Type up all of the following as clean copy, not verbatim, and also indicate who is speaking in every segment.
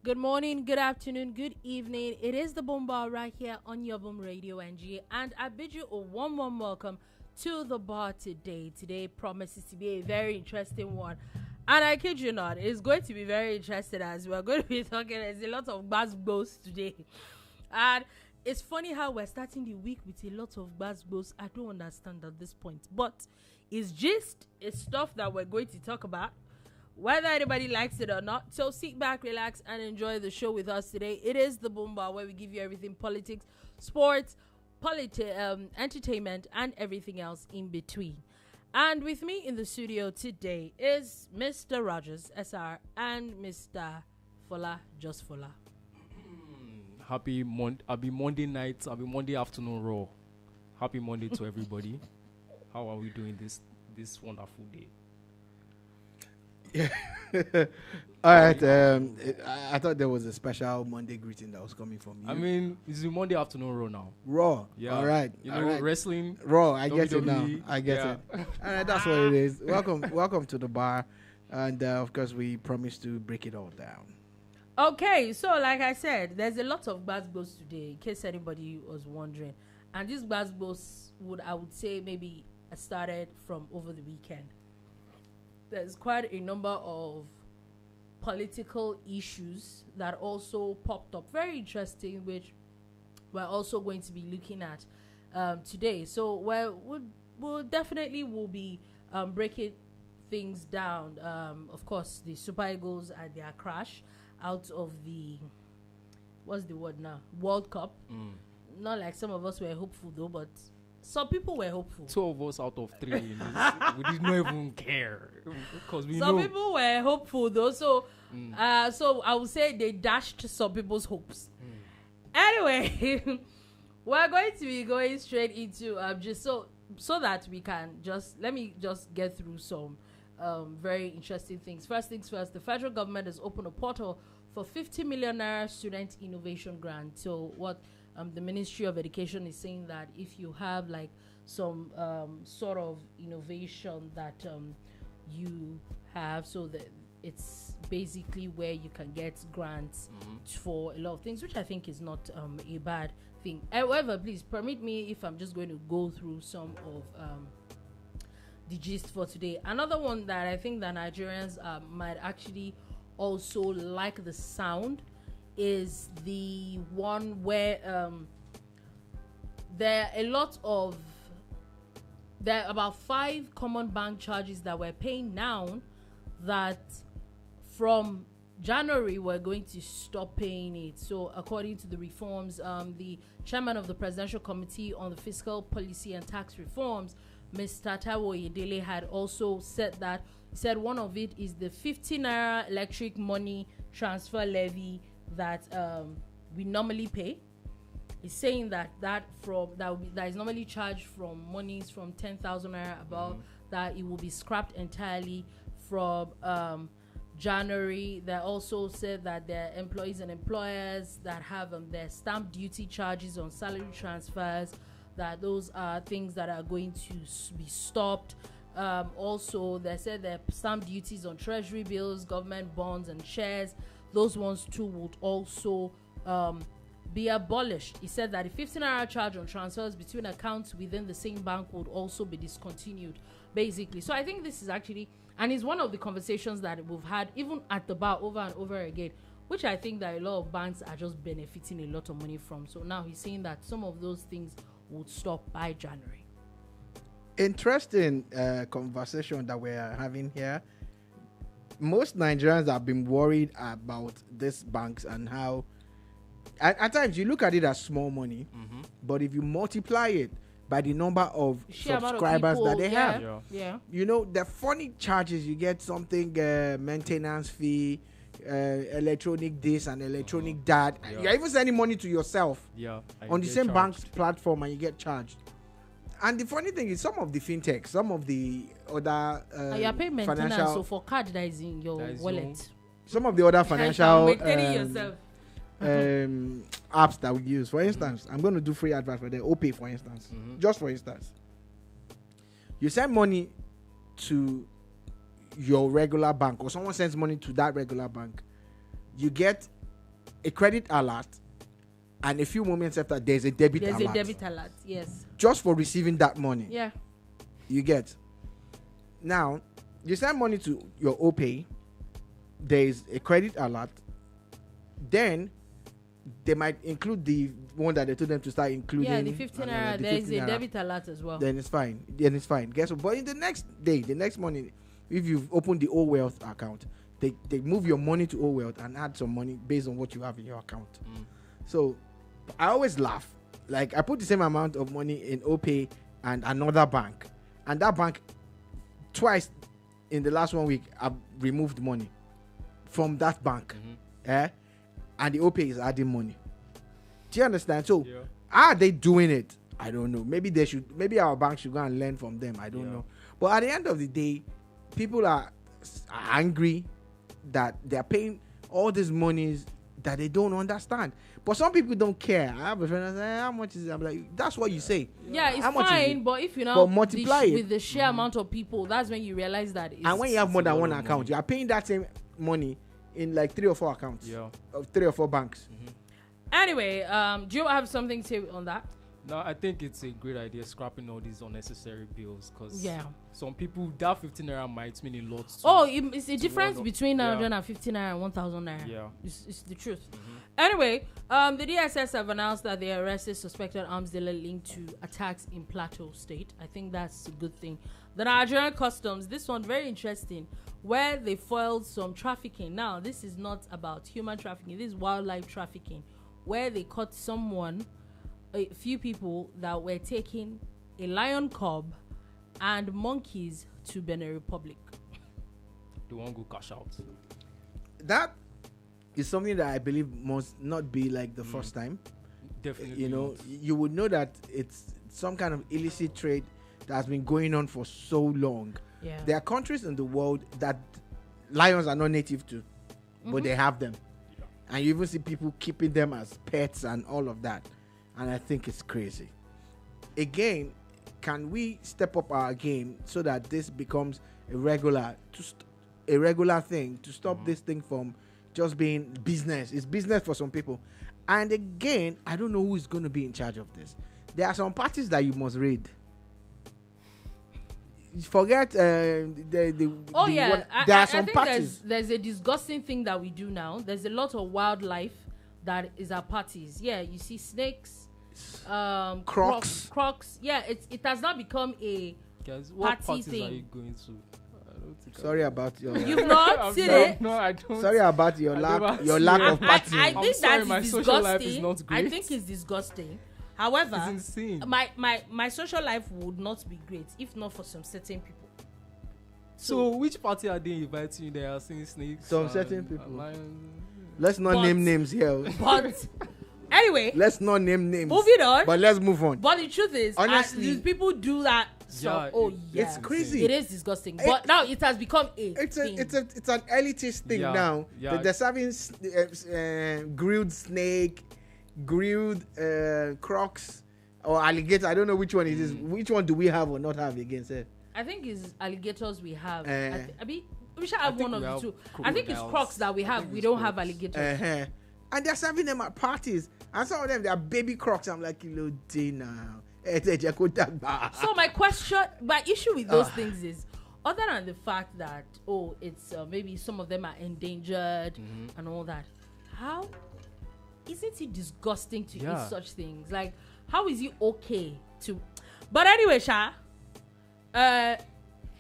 Speaker 1: Good morning, good afternoon, good evening. It is the Boom Bar right here on your Boom Radio NG, and I bid you a warm welcome to the bar today. Today promises to be a very interesting one, and I kid you not, it's going to be very interesting as we're going to be talking. There's a lot of buzz today, and it's funny how we're starting the week with a lot of buzz. I don't understand at this point, but it's stuff that we're going to talk about, whether anybody likes it or not. So sit back, relax, and enjoy the show with us today. It is the Boom Bar, where we give you everything politics, sports, entertainment, and everything else in between. And with me in the studio today is Mr. Rogers, SR, and Mr. Fola, just Fola.
Speaker 2: Happy Monday night. Happy Monday afternoon, raw. Happy Monday to everybody. How are we doing this wonderful day?
Speaker 3: Yeah. All right. I thought there was a special Monday greeting that was coming from you.
Speaker 2: I mean, it's the Monday afternoon raw now.
Speaker 3: Raw.
Speaker 2: Yeah.
Speaker 3: All right.
Speaker 2: You know, wrestling.
Speaker 3: Raw. I get it
Speaker 2: WWE.
Speaker 3: now. I get it. All right. That's what it is. Welcome to the bar. And of course, we promise to break it all down.
Speaker 1: Okay, so like I said, there's a lot of buzz today, in case anybody was wondering. And this buzz I would say maybe started from over the weekend. There's quite a number of political issues that also popped up. Very interesting, which we're also going to be looking at today. So we'll definitely be breaking things down. Of course, the Super Eagles and their crash out of the, what's the word now? World Cup. Not like some of us were hopeful though, but some people were hopeful.
Speaker 2: 2 of us out of 3. We did not even care. Because
Speaker 1: some people were hopeful though. So so I would say they dashed some people's hopes. Anyway, we're going to be going straight into just so that we can let me get through some very interesting things. First things first, the federal government has opened a portal for 50 million naira student innovation grant. So what the Ministry of Education is saying, that if you have like some sort of innovation that you have, so that it's basically where you can get grants for a lot of things, which I think is not a bad thing. However, please permit me if I'm just going to go through some of the gist for today. Another one that I think that Nigerians might actually also like the sound is the one where there are about 5 common bank charges that we're paying now that from January we're going to stop paying it. So according to the reforms, the chairman of the Presidential Committee on the Fiscal Policy and Tax Reforms, Mr. Oyedele, had also said that. He said one of it is the 50 naira electric money transfer levy that we normally pay. He's saying that is normally charged from monies from 10,000 naira above, that it will be scrapped entirely from January. They also said that their employees and employers that have their stamp duty charges on salary transfers, that those are things that are going to be stopped. Also, they said their stamp duties on treasury bills, government bonds, and shares, those ones too would also be abolished. He said that the 15 charge on transfers between accounts within the same bank would also be discontinued, basically. So I think this is actually, and it's one of the conversations that we've had even at the bar over and over again, which I think that a lot of banks are just benefiting a lot of money from. So now he's saying that some of those things would stop by January.
Speaker 3: Interesting conversation that we're having here. Most Nigerians have been worried about these banks and how at times you look at it as small money, but if you multiply it by the number of subscribers that they have, you know, the funny charges you get, something maintenance fee, electronic this and electronic that. You're even sending money to yourself on the same bank's platform, and you get charged. And the funny thing is, some of the fintechs, some of the other
Speaker 1: you're paying maintenance, so for card that is in your wallet.
Speaker 3: Some of the other financial
Speaker 1: apps
Speaker 3: that we use. For instance, I'm going to do free advert for the OPay, for instance. Just for instance, you send money to your regular bank, or someone sends money to that regular bank, you get a credit alert, and a few moments after, there's a debit alert.
Speaker 1: There's a debit alert, yes.
Speaker 3: Just for receiving that money.
Speaker 1: Yeah.
Speaker 3: You get. Now, you send money to your OPay, there's a credit alert, then they might include the one that they told them to start including.
Speaker 1: Yeah, the 15 naira. There is a debit alert as well.
Speaker 3: Then it's fine. Guess what? But in the next day, the next morning, if you've opened the O Wealth account, they move your money to O Wealth and add some money based on what you have in your account. So I always laugh. Like, I put the same amount of money in OPay and another bank, and that bank twice in the last 1 week I've removed money from that bank. And the OPay is adding money. Do you understand? So are they doing it? I don't know. Maybe our bank should go and learn from them. I don't know. But at the end of the day, people are angry that they're paying all these monies that they don't understand. But some people don't care. I have a friend that says, how much is it? I'm like, that's what you say.
Speaker 1: Yeah, it's
Speaker 3: how
Speaker 1: fine, but if you now
Speaker 3: multiply it
Speaker 1: with the sheer amount of people, that's when you realize that it's,
Speaker 3: and when you have more than one account, you are paying that same money in like 3 or 4 accounts. Of 3 or 4 banks.
Speaker 1: Anyway, do you have something to say on that?
Speaker 2: No, I think it's a great idea scrapping all these unnecessary bills, because some people, that 15 naira might mean a lot.
Speaker 1: It's the difference between 950 naira and 1,000 naira.
Speaker 2: Yeah,
Speaker 1: it's the truth. Anyway, the DSS have announced that they arrested suspected arms dealer linked to attacks in Plateau State. I think that's a good thing. The Nigerian Customs, this one very interesting, where they foiled some trafficking. Now, this is not about human trafficking. This is wildlife trafficking, where they caught a few people that were taking a lion cub and monkeys to Benin Republic.
Speaker 2: They won't go cash out.
Speaker 3: That is something that I believe must not be like the first time.
Speaker 2: Definitely.
Speaker 3: You know, you would know that it's some kind of illicit trade that has been going on for so long.
Speaker 1: Yeah.
Speaker 3: There are countries in the world that lions are not native to, but they have them. Yeah. And you even see people keeping them as pets and all of that. And I think it's crazy. Again, can we step up our game so that this becomes a regular thing to stop this thing from just being business? It's business for some people. And again, I don't know who is going to be in charge of this. There are some parties that you must raid. Forget there are some parties.
Speaker 1: There's a disgusting thing that we do now. There's a lot of wildlife that is at parties. Yeah, you see snakes, crocs. Yeah, it has not become a
Speaker 2: what
Speaker 1: party thing.
Speaker 2: Are you going to?
Speaker 3: Sorry about your.
Speaker 1: You've not seen it.
Speaker 2: No, I don't.
Speaker 3: Sorry about your lack of party.
Speaker 1: I think that is
Speaker 2: social
Speaker 1: disgusting.
Speaker 2: Life is not great.
Speaker 1: I think it's disgusting. However,
Speaker 2: it's insane.
Speaker 1: My social life would not be great if not for some certain people.
Speaker 2: So which party are they inviting you? They are seeing snakes.
Speaker 3: Some certain people. Let's not name names here.
Speaker 1: But anyway,
Speaker 3: let's not name names.
Speaker 1: Moving on.
Speaker 3: But let's move on.
Speaker 1: But the truth is, honestly, these people do that.
Speaker 3: It's crazy.
Speaker 1: It is disgusting. But now it has become
Speaker 3: it's an elitist thing now.
Speaker 2: Yeah.
Speaker 3: They're serving grilled snake, grilled crocs, or alligator. I don't know which one it is. Which one do we have or not have against it?
Speaker 1: I think it's alligators we have. We should have one of the two. I think it's crocs that we have. We don't have alligators.
Speaker 3: And they're serving them at parties. And some of them, they are baby crocs. I'm like, you now.
Speaker 1: So my issue with those things is, other than the fact that it's maybe some of them are endangered and all that, how isn't it disgusting to eat such things? Like, how is it okay to? But anyway,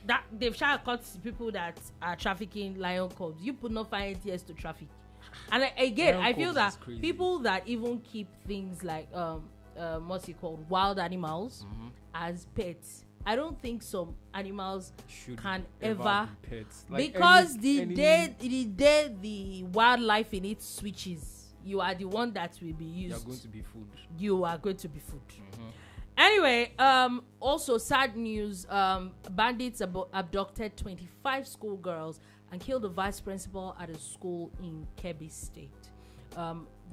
Speaker 1: that they've caught people that are trafficking lion cubs. You put not find ATS to traffic. And again, I feel that people that even keep things like what's it called, wild animals as pets, I don't think some animals can ever
Speaker 2: be pets. Like
Speaker 1: because the day the wildlife in it switches, you are the one that will be used.
Speaker 2: You are going to be food.
Speaker 1: You are going to be food. Anyway, also sad news. Bandits abducted 25 schoolgirls and killed the vice principal at a school in Kebbi State.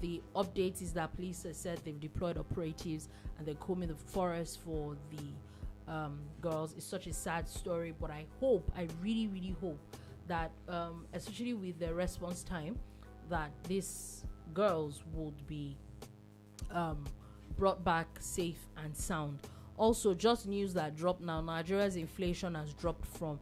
Speaker 1: The update is that police have said they've deployed operatives and they're combing the forest for the girls. It's such a sad story, but I really, really hope that, especially with the response time, that this girls would be brought back safe and sound. Also, just news that dropped now, Nigeria's inflation has dropped from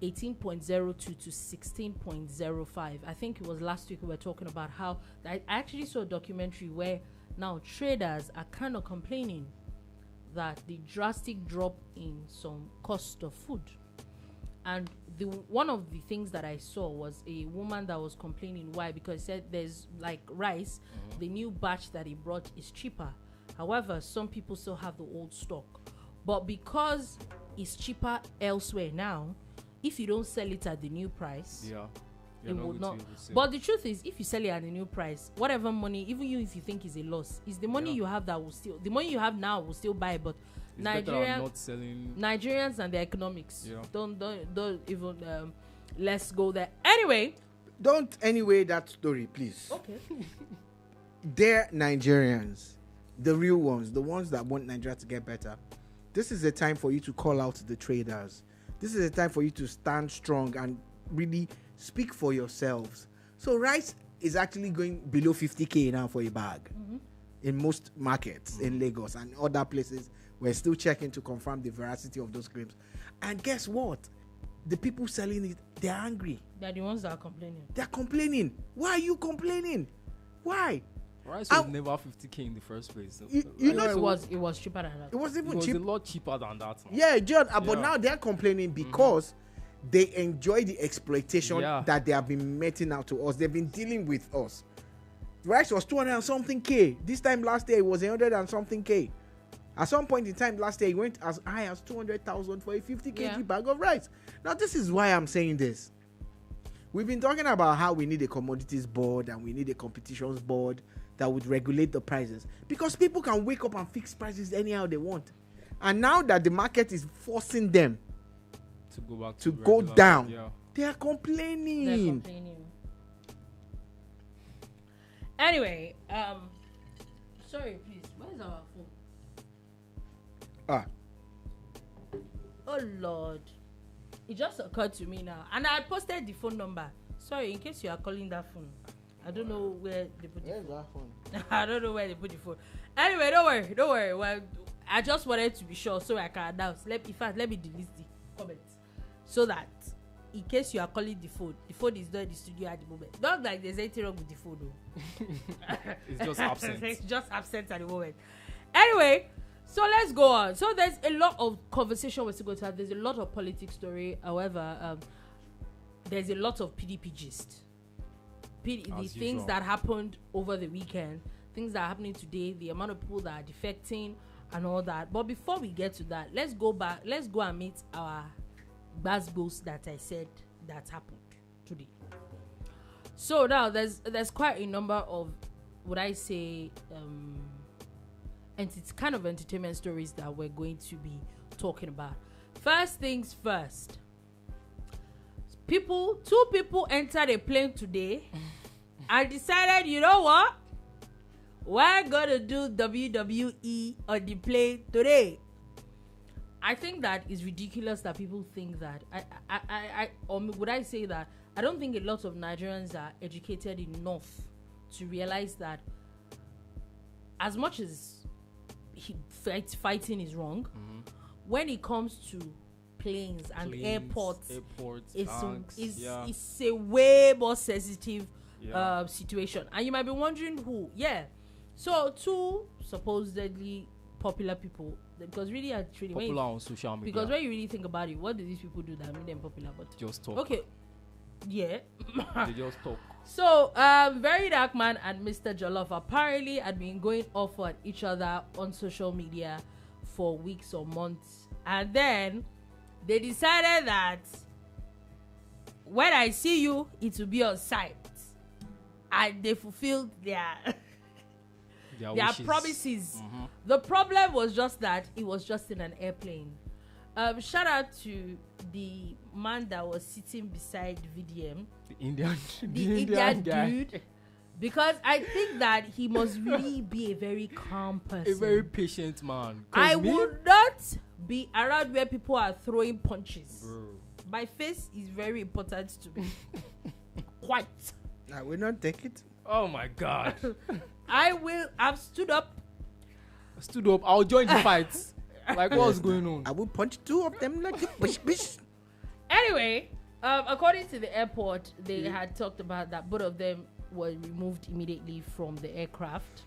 Speaker 1: 18.02 to 16.05. I think it was last week we were talking about how I actually saw a documentary where now traders are kind of complaining that the drastic drop in some cost of food. And one of the things that I saw was a woman that was complaining. Why? Because she said there's like rice, the new batch that he brought is cheaper. However, some people still have the old stock. But because it's cheaper elsewhere now, if you don't sell it at the new price, it would not. But the truth is, if you sell it at the new price, whatever money, even you if you think is a loss, is the money you have that will still, the money you have now will still buy. But Nigerians and their economics, don't even let's go there. Anyway,
Speaker 3: don't that story, please.
Speaker 1: Okay.
Speaker 3: They're Nigerians, the real ones, the ones that want Nigeria to get better. This is the time for you to call out the traders. This is the time for you to stand strong and really speak for yourselves. So rice is actually going below 50k now for a bag in most markets in Lagos and other places. We're still checking to confirm the veracity of those claims. And guess what? The people selling it, they're angry.
Speaker 1: They're the ones that are complaining.
Speaker 3: They're complaining. Why are you complaining? Why?
Speaker 2: Rice was never 50k in the first place.
Speaker 3: You know,
Speaker 1: it was cheaper than that.
Speaker 3: It was even
Speaker 2: a lot cheaper than that.
Speaker 3: Yeah, John. But now they're complaining because they enjoy the exploitation that they have been meting out to us. They've been dealing with us. Rice was 200 and something K. This time last year it was 100 and something K. At some point in time last year it went as high as 200,000 for a 50 kg bag of rice. Now this is why I'm saying this. We've been talking about how we need a commodities board and we need a competitions board that would regulate the prices, because people can wake up and fix prices anyhow they want. And now that the market is forcing them to go down, they are complaining.
Speaker 1: Anyway, sorry, please, where's our phone? Oh Lord, it just occurred to me now, and I posted the phone number. Sorry, in case you are calling that phone. I don't know where they put the phone. I don't know where they put the phone. Anyway, don't worry. Well, I just wanted to be sure so I can announce. Let me delete the comments so that in case you are calling the phone is not in the studio at the moment. Not like there's anything wrong with the phone though.
Speaker 2: It's just absent.
Speaker 1: It's just absent at the moment. Anyway, so let's go on. So there's a lot of conversation we're going to have. There's a lot of politics story. However, there's a lot of PDP gist. The things that happened over the weekend, things that are happening today, the amount of people that are defecting and all that. But before we get to that, let's go and meet our Basbos that I said that happened today. So now there's quite a number of, would I say, and it's kind of entertainment stories that we're going to be talking about. First things first. Two people entered a plane today and decided, you know what? We're gonna do WWE on the plane today. I think that is ridiculous that people think that. Or would I say that I don't think a lot of Nigerians are educated enough to realize that as much as fighting is wrong, when it comes to planes and airports, it's a way more sensitive situation. And you might be wondering who. So two supposedly popular people, because really
Speaker 2: popular on social media.
Speaker 1: Because when you really think about it, what do these people do that made them popular? But
Speaker 2: just talk.
Speaker 1: Okay. Yeah.
Speaker 2: They just talk.
Speaker 1: So VeryDarkMan and Mr. Jollof apparently had been going off at each other on social media for weeks or months, and then they decided that when I see you, it will be on site, and they fulfilled their promises. The problem was just that it was just in an airplane. Shout out to the man that was sitting beside VDM, the Indian dude, because I think that he must really be a very calm person,
Speaker 2: a very patient man.
Speaker 1: I would not be around where people are throwing punches.
Speaker 2: Bro.
Speaker 1: My face is very important to me. Quite.
Speaker 3: I will not take it.
Speaker 2: Oh my God.
Speaker 1: I've stood up.
Speaker 2: Stood up. I'll join the fights. Like, what's going on?
Speaker 3: I will punch 2 of them like a bish.
Speaker 1: Anyway, according to the airport, they had talked about that both of them were removed immediately from the aircraft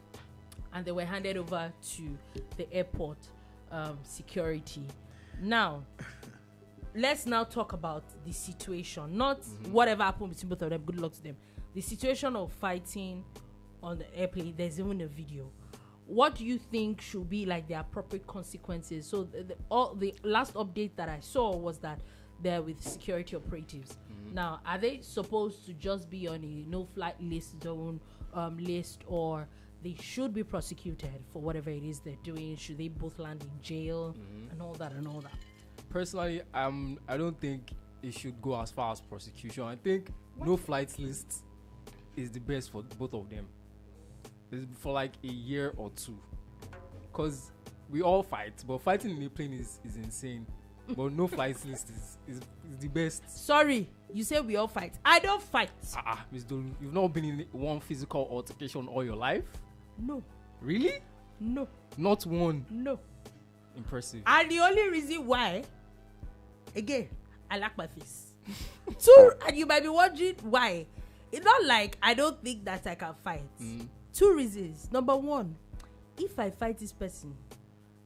Speaker 1: and they were handed over to the airport security. Now, let's now talk about the situation, not whatever happened between both of them. Good luck to them. The situation of fighting on the airplane, there's even a video. What do you think should be like the appropriate consequences? So the last update that I saw was that they're with security operatives. Now, are they supposed to just be on a no-flight list zone list, or they should be prosecuted for whatever it is they're doing? Should they both land in jail and all that?
Speaker 2: Personally, I don't think it should go as far as prosecution. I think no flight list is the best for both of them. It's for like a year or 2, because we all fight, but fighting in a plane is insane. But no flight list is the best.
Speaker 1: Sorry, you say we all fight. I don't fight.
Speaker 2: Miss Dolu, you've not been in one physical altercation all your life?
Speaker 1: No.
Speaker 2: Really?
Speaker 1: No.
Speaker 2: Not one?
Speaker 1: No.
Speaker 2: Impressive.
Speaker 1: And the only reason why, again, I like my face. 2, and you might be wondering why. It's not like I don't think that I can fight. 2 reasons. Number 1, if I fight this person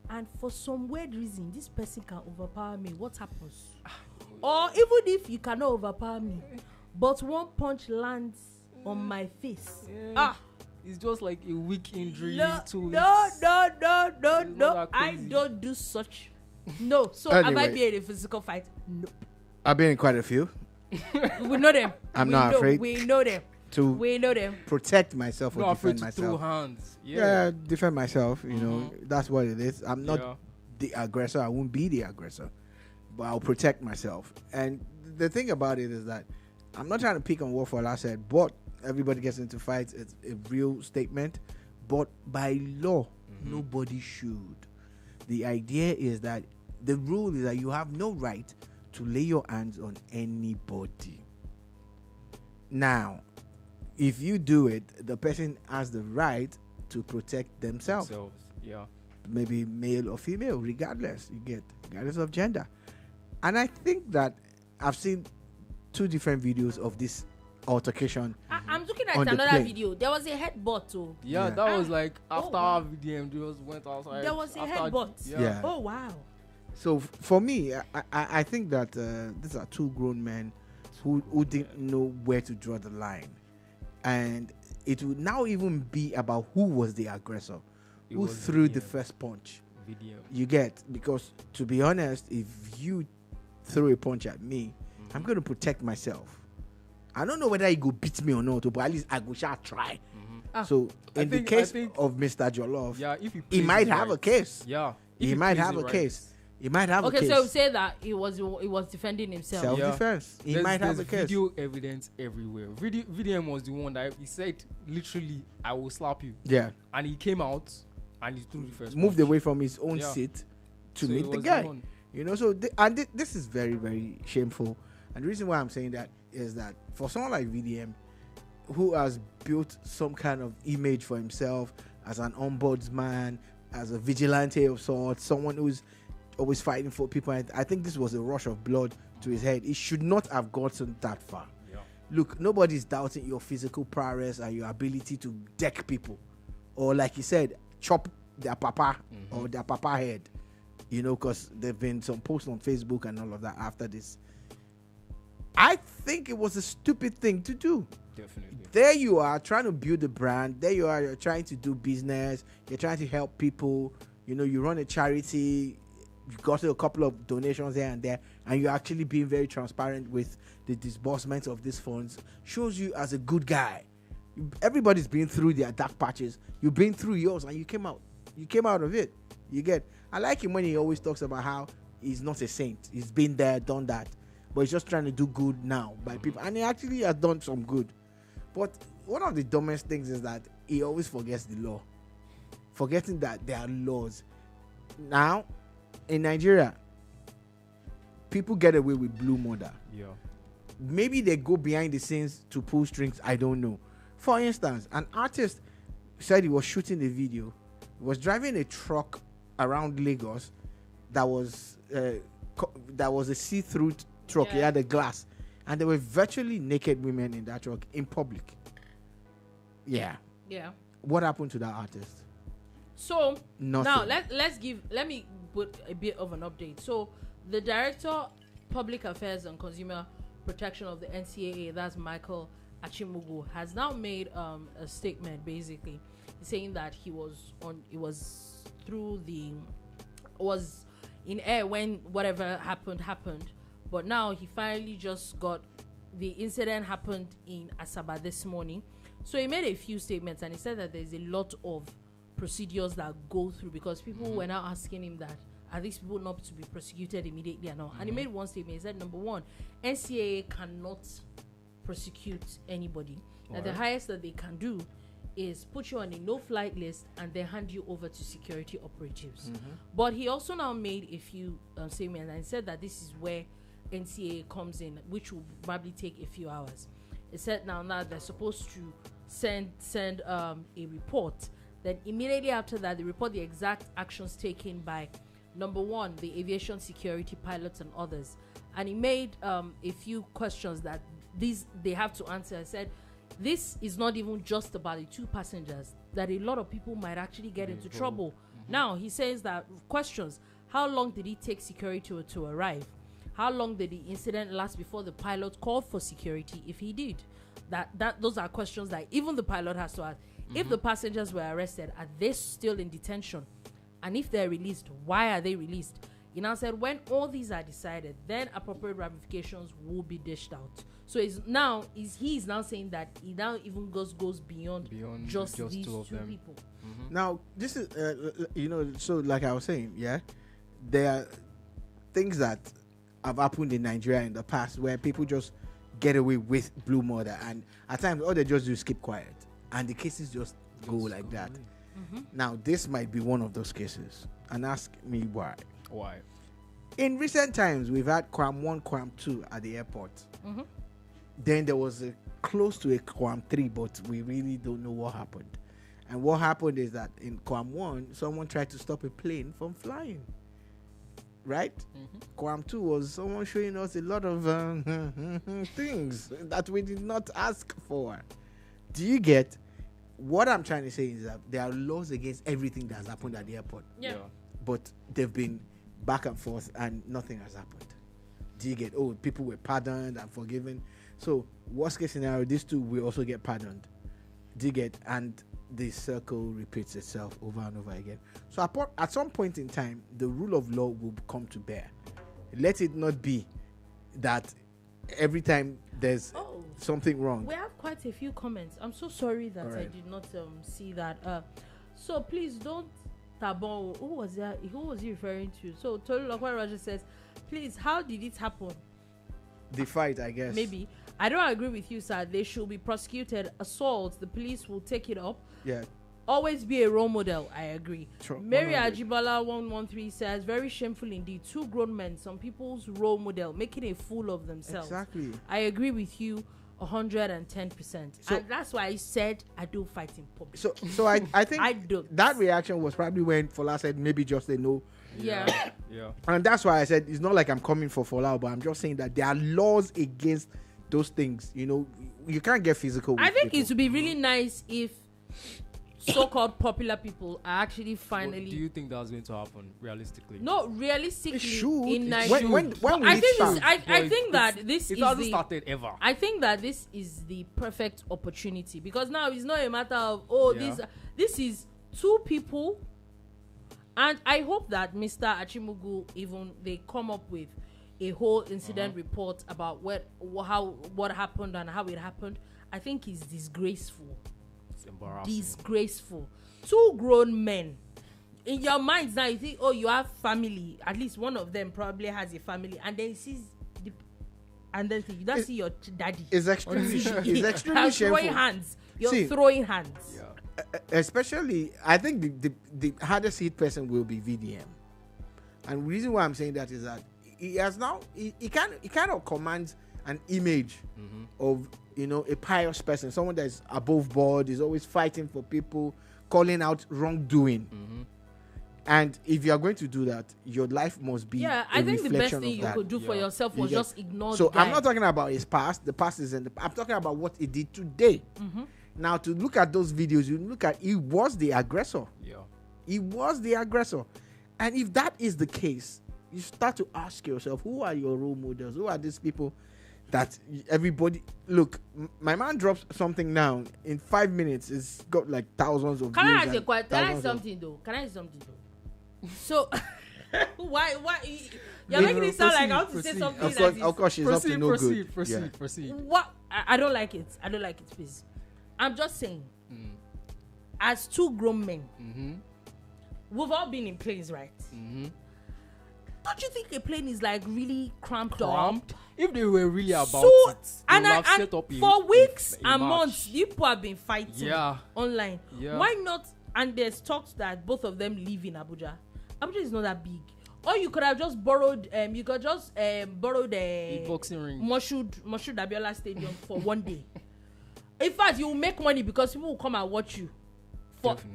Speaker 1: and for some weird reason this person can overpower me, what happens? Or even if you cannot overpower me, but one punch lands on my face.
Speaker 2: It's just like a weak injury.
Speaker 1: No.
Speaker 2: No.
Speaker 1: I don't do such. No. So
Speaker 3: Anyway.
Speaker 1: have I been in a physical fight? No.
Speaker 3: I've been in quite a few.
Speaker 1: We know them.
Speaker 3: I'm not afraid.
Speaker 1: We know them. We know them.
Speaker 3: Protect myself or
Speaker 2: Not afraid
Speaker 3: defend
Speaker 2: to throw
Speaker 3: myself.
Speaker 2: hands.
Speaker 3: Yeah, defend myself. You know, that's what it is. I'm not
Speaker 2: Yeah.
Speaker 3: the aggressor. I won't be the aggressor, but I'll protect myself. And the thing about it is that I'm not trying to pick on what Fola said, but everybody gets into fights. It's a real statement. But by law, nobody should. The idea is that the rule is that you have no right to lay your hands on anybody. Now, if you do it, the person has the right to protect themselves.
Speaker 2: Yeah.
Speaker 3: Maybe male or female, regardless. Regardless of gender. And I think that I've seen 2 different videos of this altercation.
Speaker 1: I'm looking at
Speaker 3: On the
Speaker 1: another
Speaker 3: plane.
Speaker 1: video. There was a headbutt too.
Speaker 2: Yeah, that was like after
Speaker 1: wow.
Speaker 2: our VDM just went outside.
Speaker 1: There was a
Speaker 2: after-
Speaker 1: headbutt.
Speaker 3: Yeah.
Speaker 1: Oh wow.
Speaker 3: So for me, I think that these are 2 grown men who didn't know where to draw the line. And it would now even be about who was the aggressor, who threw the first punch. You get, because to be honest, if you throw a punch at me, I'm going to protect myself. I don't know whether he go beat me or not, but at least I go shall try. So in the case of Mr. Jollof,
Speaker 2: yeah, if
Speaker 3: he might have a case.
Speaker 2: Yeah,
Speaker 3: He might have a case. He might have a case.
Speaker 1: Okay, so say that he was defending himself.
Speaker 3: Self-defense. He might have a case.
Speaker 2: Video evidence everywhere. VDM was the one that he said literally, "I will slap you."
Speaker 3: Yeah.
Speaker 2: And he came out and he threw the first.
Speaker 3: Moved
Speaker 2: punch.
Speaker 3: away from his own seat to
Speaker 2: So
Speaker 3: meet
Speaker 2: it
Speaker 3: the
Speaker 2: was
Speaker 3: guy.
Speaker 2: on.
Speaker 3: You know, so this is very, very shameful. And the reason why I'm saying that is that for someone like VDM, who has built some kind of image for himself as an ombudsman, as a vigilante of sorts, someone who's always fighting for people, I think this was a rush of blood to his head. It should not have gotten that far.
Speaker 2: Yeah.
Speaker 3: Look, nobody's doubting your physical prowess and your ability to deck people, or like you said, chop their papa or their papa head. You know, because there've been some posts on Facebook and all of that after this. I think it was a stupid thing to do.
Speaker 2: Definitely.
Speaker 3: There you are trying to build a brand. There you are, you're trying to do business. You're trying to help people. You know, you run a charity. You got a couple of donations here and there, and you're actually being very transparent with the disbursement of these funds. Shows you as a good guy. Everybody's been through their dark patches. You've been through yours, and you came out. You came out of it. You get. I like him when he always talks about how he's not a saint. He's been there, done that, but he's just trying to do good now by people, and he actually has done some good. But one of the dumbest things is that he always forgets the law, forgetting that there are laws. Now, in Nigeria, people get away with blue murder.
Speaker 2: Yeah.
Speaker 3: Maybe they go behind the scenes to pull strings. I don't know. For instance, an artist said he was shooting a video, was driving a truck around Lagos that was a see-through truck. He had a glass, and there were virtually naked women in that truck in public. Yeah. What happened to that artist?
Speaker 1: So
Speaker 3: Nothing.
Speaker 1: now let me put a bit of an update. So the director public affairs and consumer protection of the NCAA, that's Michael Achimugu, has now made a statement basically saying that he was in air when whatever happened, but now he finally just got the incident happened in Asaba this morning. So he made a few statements and he said that there's a lot of procedures that go through because people were now asking him that are these people not to be prosecuted immediately and all. And he made one statement. He said, number one, NCAA cannot prosecute anybody. That the highest that they can do is put you on a no-flight list and then hand you over to security operatives. But he also now made a few statements and he said that this is where NCAA comes in, which will probably take a few hours. He said now they're supposed to send a report. Then immediately after that, they report the exact actions taken by, number one, the aviation security pilots and others. And he made a few questions that they have to answer. I said, this is not even just about the two passengers, that a lot of people might actually get into trouble. Now, he says that questions, how long did it take security to arrive? How long did the incident last before the pilot called for security, if he did? Those are questions that even the pilot has to ask. If the passengers were arrested, are they still in detention? And if they're released, why are they released? He now said, when all these are decided, then appropriate ramifications will be dished out. So he's now saying that he now even goes beyond just these two people.
Speaker 3: Now, this is, so like I was saying, there are things that have happened in Nigeria in the past where people just get away with blue murder, and at times all they just do is keep quiet, and the cases just go like that. Now, this might be one of those cases, and ask me why.
Speaker 2: Why?
Speaker 3: In recent times, we've had Quam 1, Quam 2 at the airport. Then there was close to a Quam 3, but we really don't know what happened. And what happened is that in Quam 1, someone tried to stop a plane from flying. Right? Quam 2 was someone showing us a lot of things that we did not ask for. Do you get? What I'm trying to say is that there are laws against everything that has happened at the airport. But they've been back and forth and nothing has happened. Do you get? Oh, people were pardoned and forgiven. So worst case scenario, these two will also get pardoned. Do you get? And the circle repeats itself over and over again. So at some point in time, the rule of law will come to bear. Let it not be that every time there's something wrong.
Speaker 1: We have quite a few comments. I'm so sorry that I did not see that. So please don't tabon. Who was that? Who was he referring to? So Tolulokwa Roger says, please, how did it happen?
Speaker 3: The fight, I guess.
Speaker 1: Maybe. I don't agree with you, sir. They should be prosecuted. Assault, the police will take it up.
Speaker 3: Yeah.
Speaker 1: Always be a role model. I agree.
Speaker 3: True.
Speaker 1: Mary Ajibola 113 says, very shameful indeed. Two grown men, some people's role model, making a fool of themselves.
Speaker 3: Exactly.
Speaker 1: I agree with you 110%. So, and that's why I said I do fight in public.
Speaker 3: So I think
Speaker 1: I don't.
Speaker 3: That reaction was probably when Fola said maybe just a no.
Speaker 1: Yeah.
Speaker 3: And that's why I said it's not like I'm coming for Fola, but I'm just saying that there are laws against those things. You know, you can't get physical with
Speaker 1: I think
Speaker 3: people.
Speaker 1: it would be really nice if so-called popular people are actually finally.
Speaker 2: What do you think that's going to happen realistically?
Speaker 1: No, realistically,
Speaker 3: It should.
Speaker 1: in
Speaker 3: It
Speaker 1: Nigeria.
Speaker 3: when
Speaker 1: I
Speaker 3: we
Speaker 1: think
Speaker 3: start,
Speaker 1: I think that this
Speaker 2: it
Speaker 1: is
Speaker 2: hasn't
Speaker 1: the.
Speaker 2: started ever.
Speaker 1: I think that this is the perfect opportunity because now it's not a matter of this is two people, and I hope that Mr. Achimugu they come up with a whole incident report about what happened and how it happened. I think it's disgraceful.
Speaker 2: It's embarrassing.
Speaker 1: Disgraceful. Two grown men. In your minds now, you think, oh, you have family. At least one of them probably has a family, and then you see you don't see your daddy.
Speaker 3: It's extremely shameful.
Speaker 1: Throwing hands. You're throwing hands.
Speaker 2: Yeah.
Speaker 3: Especially, I think the hardest hit person will be VDM, and the reason why I'm saying that is that he has now he kind of commands an image of a pious person, someone that is above board, is always fighting for people, calling out wrongdoing. And if you are going to do that, your life must be
Speaker 1: I think the best thing you could do for yourself was just ignore the guy.
Speaker 3: I'm not talking about his past. The past is I'm talking about what he did today. Now, to look at those videos, you look at, he was the aggressor. He was the aggressor. And if that is the case, you start to ask yourself, who are your role models? Who are these people that everybody... Look, my man drops something now. In 5 minutes, it's got like thousands of
Speaker 1: Can I
Speaker 3: views.
Speaker 1: ask something though? So, why you're making it sound like I want to say something
Speaker 3: Of course, she's up to no good.
Speaker 2: Proceed.
Speaker 1: What? I don't like it. Please. I'm just saying, as two grown men, we've all been in planes, right? Don't you think a plane is like really cramped up?
Speaker 2: If they were really about
Speaker 1: so,
Speaker 2: it,
Speaker 1: and
Speaker 2: set up
Speaker 1: for weeks and months, people have been fighting online.
Speaker 2: Yeah.
Speaker 1: Why not? And there's talks that both of them live in Abuja. Abuja is not that big. Or you could have just borrowed. You could just borrowed a
Speaker 2: boxing ring,
Speaker 1: Moshood Abiola Stadium for one day. In fact, you will make money because people will come and watch you.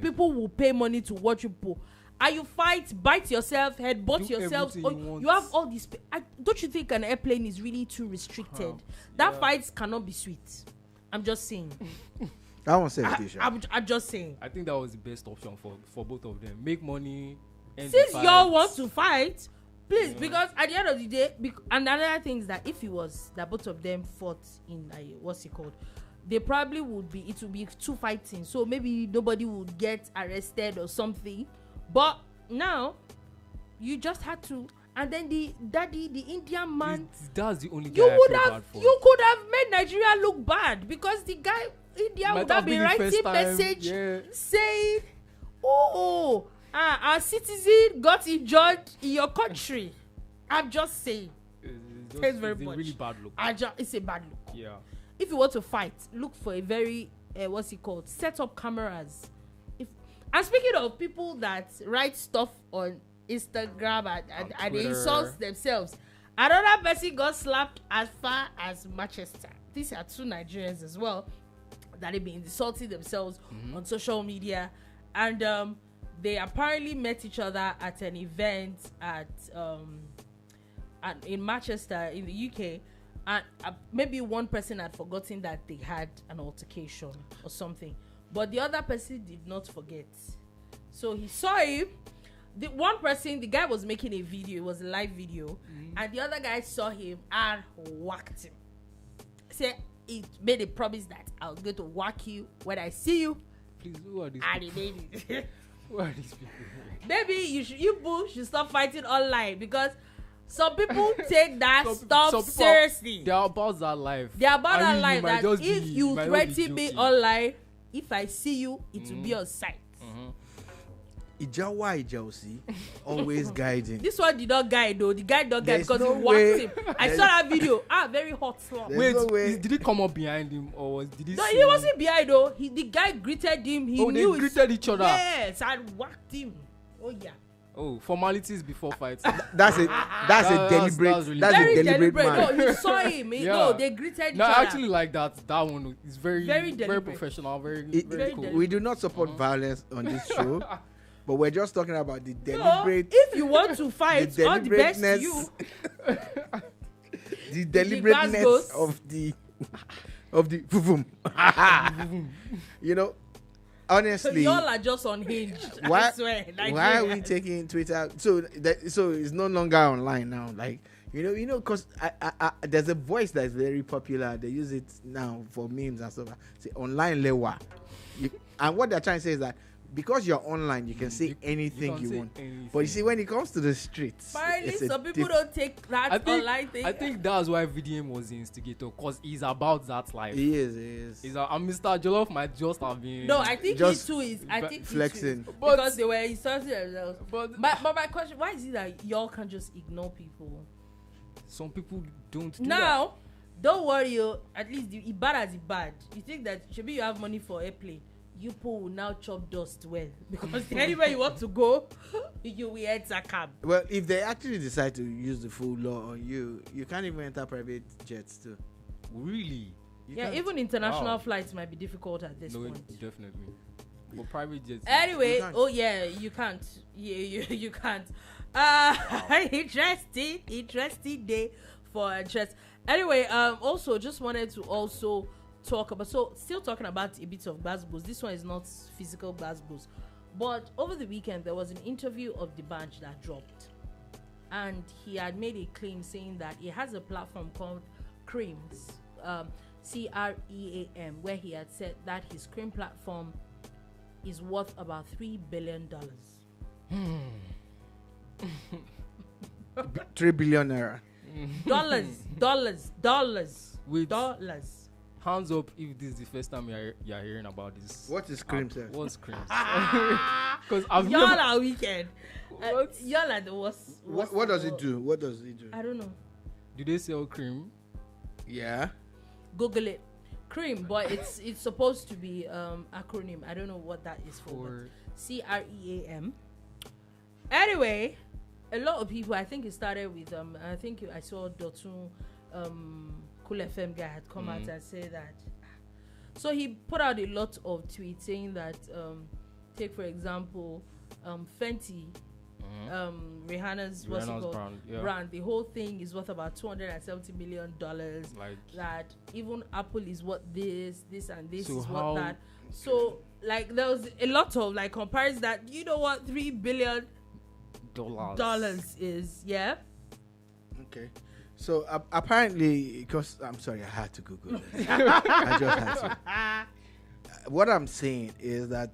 Speaker 1: People will pay money to watch you pull. And you fight, bite yourself, headbutt yourself. You have all these. Don't you think an airplane is really too restricted? That fight cannot be sweet. I'm just saying.
Speaker 3: I won't say
Speaker 1: I'm just saying.
Speaker 2: I think that was the best option for both of them. Make money.
Speaker 1: Since y'all want to fight, please, because at the end of the day, and another thing is that if it was that both of them fought in what's it called, they probably would be. It would be two fighting, so maybe nobody would get arrested or something. But now, you just had to, and then the Indian man.
Speaker 2: That's the only guy
Speaker 1: you could have made Nigeria look bad because the guy India would have been writing message saying, "Oh, our citizen got injured in your country." I'm just saying. It's very much.
Speaker 2: Really bad look.
Speaker 1: It's a bad look.
Speaker 2: Yeah.
Speaker 1: If you want to fight, look for a very set up cameras. And speaking of people that write stuff on Instagram and they insult themselves, another person got slapped as far as Manchester. These are two Nigerians as well that have been insulting themselves on social media, and they apparently met each other at an event in Manchester in the UK, and maybe one person had forgotten that they had an altercation or something. But the other person did not forget. So he saw him. The one person, the guy was making a video. It was a live video. And the other guy saw him and whacked him. Said he made a promise that I was going to whack you when I see you.
Speaker 2: Please, who are these
Speaker 1: and people? He made it.
Speaker 2: Who are these people?
Speaker 1: Maybe you people should stop fighting online because some people take that stuff seriously.
Speaker 2: They are about that life.
Speaker 1: They are about that life. That if you threaten me online, if I see you, it will be on sight.
Speaker 3: Ijawa always guiding.
Speaker 1: This one did not guide though. The guy don't guide because he whacked him. I saw that video. Very hot slap.
Speaker 2: Wait, did he come up behind him or did he?
Speaker 1: No, he wasn't behind though. The guy greeted him. He knew
Speaker 2: they greeted each other.
Speaker 1: Yes, I whacked him. Oh yeah.
Speaker 2: Oh, formalities before fight.
Speaker 3: That's a deliberate. That's
Speaker 1: very
Speaker 3: a deliberate man.
Speaker 1: No, you saw him. No, they greeted each other.
Speaker 2: I actually like that. That one is very professional. Very cool.
Speaker 3: We do not support violence on this show. But we're just talking about the deliberate.
Speaker 1: So, if you want to fight, all the best to you.
Speaker 3: The deliberateness of the honestly.
Speaker 1: So y'all are just unhinged.
Speaker 3: Why?
Speaker 1: I swear.
Speaker 3: Why are we taking Twitter? So it's no longer online now. Like because there's a voice that's very popular. They use it now for memes and stuff. Say online lewa. And what they're trying to say is that, because you're online, you can say anything you want. But you see, when it comes to the streets,
Speaker 1: apparently some people don't take that online thing.
Speaker 2: I think that's why VDM was the instigator, because he's about that life.
Speaker 3: He is.
Speaker 2: And Mr. Jollof might just have been.
Speaker 1: No, I think he too is. I think
Speaker 3: flexing.
Speaker 1: Because they were insulting themselves. But my question: why is it that y'all can't just ignore people?
Speaker 2: Some people don't.
Speaker 1: Don't worry. At least the bad as bad. You think that maybe you have money for airplane? You people will now chop dust well, because anywhere you want to go, you will enter cab.
Speaker 3: Well, if they actually decide to use the full law on you, you can't even enter private jets too.
Speaker 2: Really?
Speaker 1: Yeah, even international flights might be difficult at this point.
Speaker 2: Definitely. But private jets.
Speaker 1: Anyway, you can't. You can't. Interesting day for interest. Anyway, also just wanted to also talk about, so still talking about a bit of Gbasgbos. This one is not physical Gbasgbos, but over the weekend there was an interview of Debunked that dropped, and he had made a claim saying that he has a platform called Creams, CREAM, where he had said that his cream platform is worth about $3 billion.
Speaker 3: 3 billion naira.
Speaker 1: Dollars.
Speaker 2: Wait. Hands up if this is the first time you're hearing about this.
Speaker 3: What is cream, sir?
Speaker 2: What's cream? Because
Speaker 1: y'all are wicked. Y'all are the worst.
Speaker 3: What does it do? What does it do?
Speaker 1: I don't know.
Speaker 2: Do they sell cream?
Speaker 3: Yeah.
Speaker 1: Google it. Cream, but it's supposed to be acronym. I don't know what that is for. CREAM. Anyway, a lot of people, I think it started with I think I saw Dotun Cool FM guy had come out and say that. So he put out a lot of tweets saying that take for example Fenty, Rihanna's what's it called? Brand. The whole thing is worth about $270 million. Like that, even Apple is what this and this is what that. So like there was a lot of like comparison that, you know what, $3 billion is. Yeah.
Speaker 3: Okay. So apparently, because I'm sorry, I had to Google it. I just had to. What I'm saying is that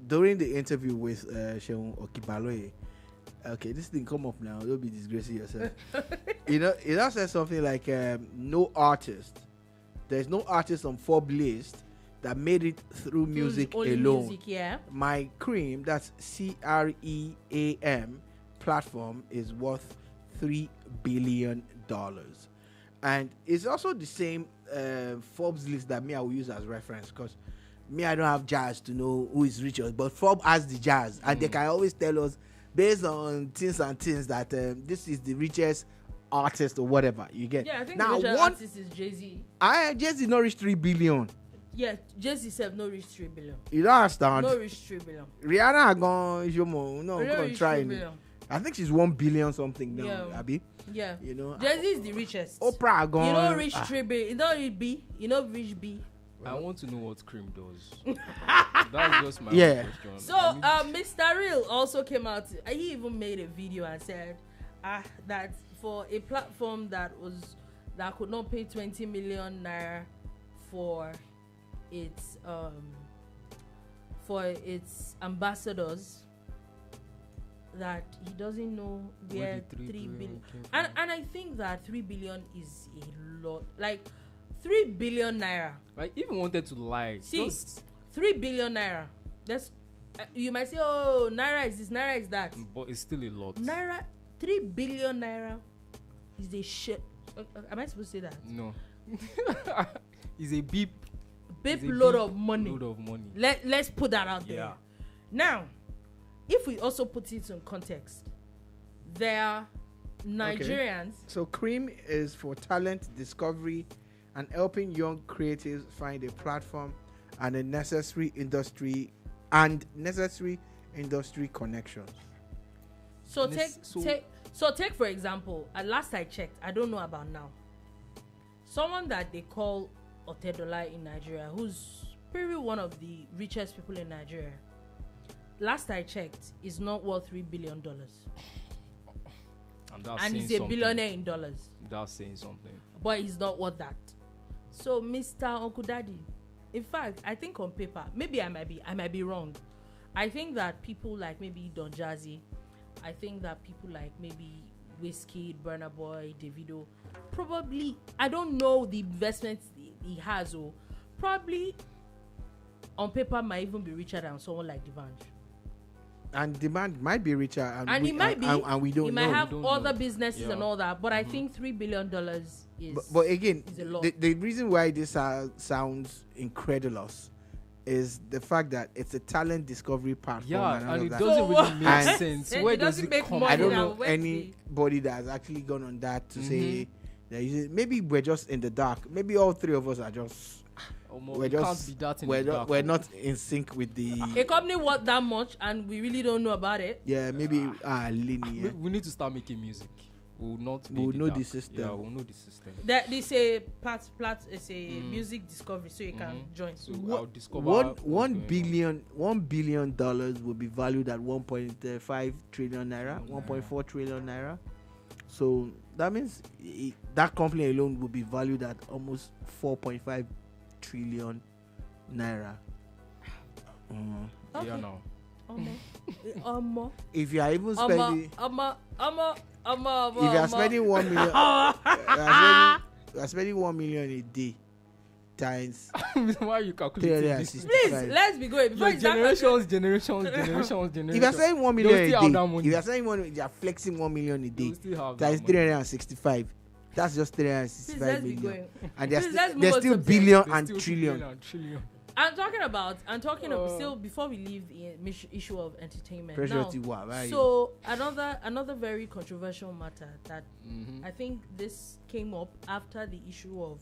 Speaker 3: during the interview with Sheun Okibaloye, okay, this thing come up now. You'll be disgracing yourself. It also says something like no artist. There's no artist on Forbes list that made it through music alone.
Speaker 1: Music, yeah.
Speaker 3: My cream, that's CREAM platform, is worth $3 billion, and it's also the same Forbes list that I will use as reference, because I don't have jazz to know who is richest, but Forbes has the jazz, and they can always tell us based on things that this is the richest artist or whatever you get.
Speaker 1: Yeah, I think
Speaker 3: now,
Speaker 1: the richest artist is Jay-Z.
Speaker 3: Jay-Z not reach 3 billion.
Speaker 1: Yeah, Jay-Z said no reach 3 billion.
Speaker 3: You don't understand?
Speaker 1: No reach 3 billion.
Speaker 3: Rihanna gone, no, trying. I think she's 1 billion something now,
Speaker 1: yeah.
Speaker 3: Abi.
Speaker 1: Yeah.
Speaker 3: Jay-Z
Speaker 1: is the richest.
Speaker 3: Oprah gone.
Speaker 1: You don't reach 3 billion. You don't reach B. You don't reach B.
Speaker 2: I want to know what cream does. That's just my question.
Speaker 1: So, Mr. Real also came out. He even made a video and said that for a platform that could not pay 20 million naira for its ambassadors, that he doesn't know where 3 billion. And I think that 3 billion is a lot. Like 3 billion naira.
Speaker 2: Like, even wanted to lie.
Speaker 1: See, 3 billion naira. That's you might say, oh, naira is this, naira is that.
Speaker 2: But it's still a lot.
Speaker 1: Naira, 3 billion naira is a shit. Am I supposed to say that?
Speaker 2: No. It's a beep.
Speaker 1: Load of money. Let's put that out there. Now, if we also put it in context, there are Nigerians.
Speaker 3: Okay. So cream is for talent discovery and helping young creatives find a platform and a necessary industry connections.
Speaker 1: So take for example, last I checked, I don't know about now, someone that they call Oyedele in Nigeria, who's probably one of the richest people in Nigeria. Last I checked, is not worth $3 billion. And he's a billionaire in dollars.
Speaker 2: That's saying something.
Speaker 1: But he's not worth that. So, Mr. Uncle Daddy, in fact, I think on paper, maybe I might be wrong. I think that people like maybe Don Jazzy, I think that people like maybe Wizkid, Burna Boy, Davido, probably, I don't know the investments he has, or probably on paper might even be richer than someone like Debunked.
Speaker 3: And Demand might be richer, and
Speaker 1: he might be,
Speaker 3: and we don't know.
Speaker 1: He might have other businesses and all that, but I think $3 billion is.
Speaker 3: But again,
Speaker 1: is a lot.
Speaker 3: The reason why this sounds incredulous is the fact that it's a talent discovery platform.
Speaker 2: Yeah, and it doesn't really make sense. Where does it come?
Speaker 3: I don't know anybody that's actually gone on that to say Maybe we're just in the dark. Maybe all three of us are just.
Speaker 2: We're
Speaker 3: not in sync with the.
Speaker 1: A company worth that much, and we really don't know about it.
Speaker 3: Yeah, maybe linear.
Speaker 2: We need to start making music. We'll know
Speaker 3: the system.
Speaker 2: Yeah, we'll know the system.
Speaker 1: They say it's a music discovery, so you can join.
Speaker 2: So I'll discover
Speaker 3: $1 billion will be valued at 1.5 trillion naira, 1.4 trillion naira. So that means that company alone will be valued at almost 4.5 trillion naira.
Speaker 2: Yeah, no.
Speaker 3: If you are even spending, if you are spending 1 million, you are spending 1 million a day times.
Speaker 2: Why are you calculating this?
Speaker 1: Please, let's be going. Before
Speaker 2: generations.
Speaker 3: If you are spending 1 million a day, if you are spending you are flexing 1 million a day times 365. That's just 365 million. And there's still billion and trillion.
Speaker 1: I'm talking about still before we leave the issue of entertainment. So another very controversial matter that I think this came up after the issue of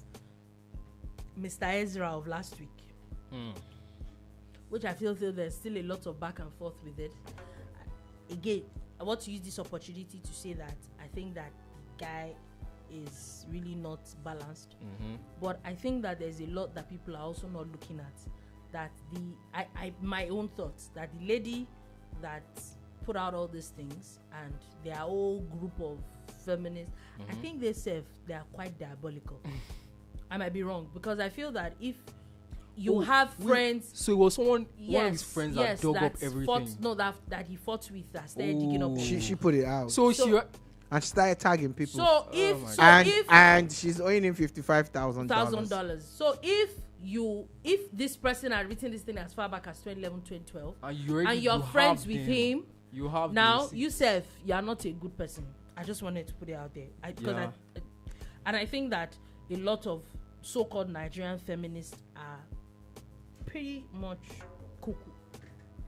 Speaker 1: Mr. Ezra of last week, which I feel there's still a lot of back and forth with it. Again, I want to use this opportunity to say that I think that the guy is really not balanced, but I think that there's a lot that people are also not looking at. That my own thoughts that the lady that put out all these things and their whole group of feminists, I think they are quite diabolical. I might be wrong, because I feel that if you have friends,
Speaker 2: so it was one of his friends that dug up everything.
Speaker 1: That he fought with, that started digging up.
Speaker 3: She put it out.
Speaker 2: So she
Speaker 3: and she started tagging people.
Speaker 1: So
Speaker 3: and she's owing him $55,000.
Speaker 1: So if this person had written this thing as far back as 2011, 2012, and you're friends with him, you have now yourself, you are not a good person. I just wanted to put it out there. I think that a lot of so-called Nigerian feminists are pretty much cuckoo.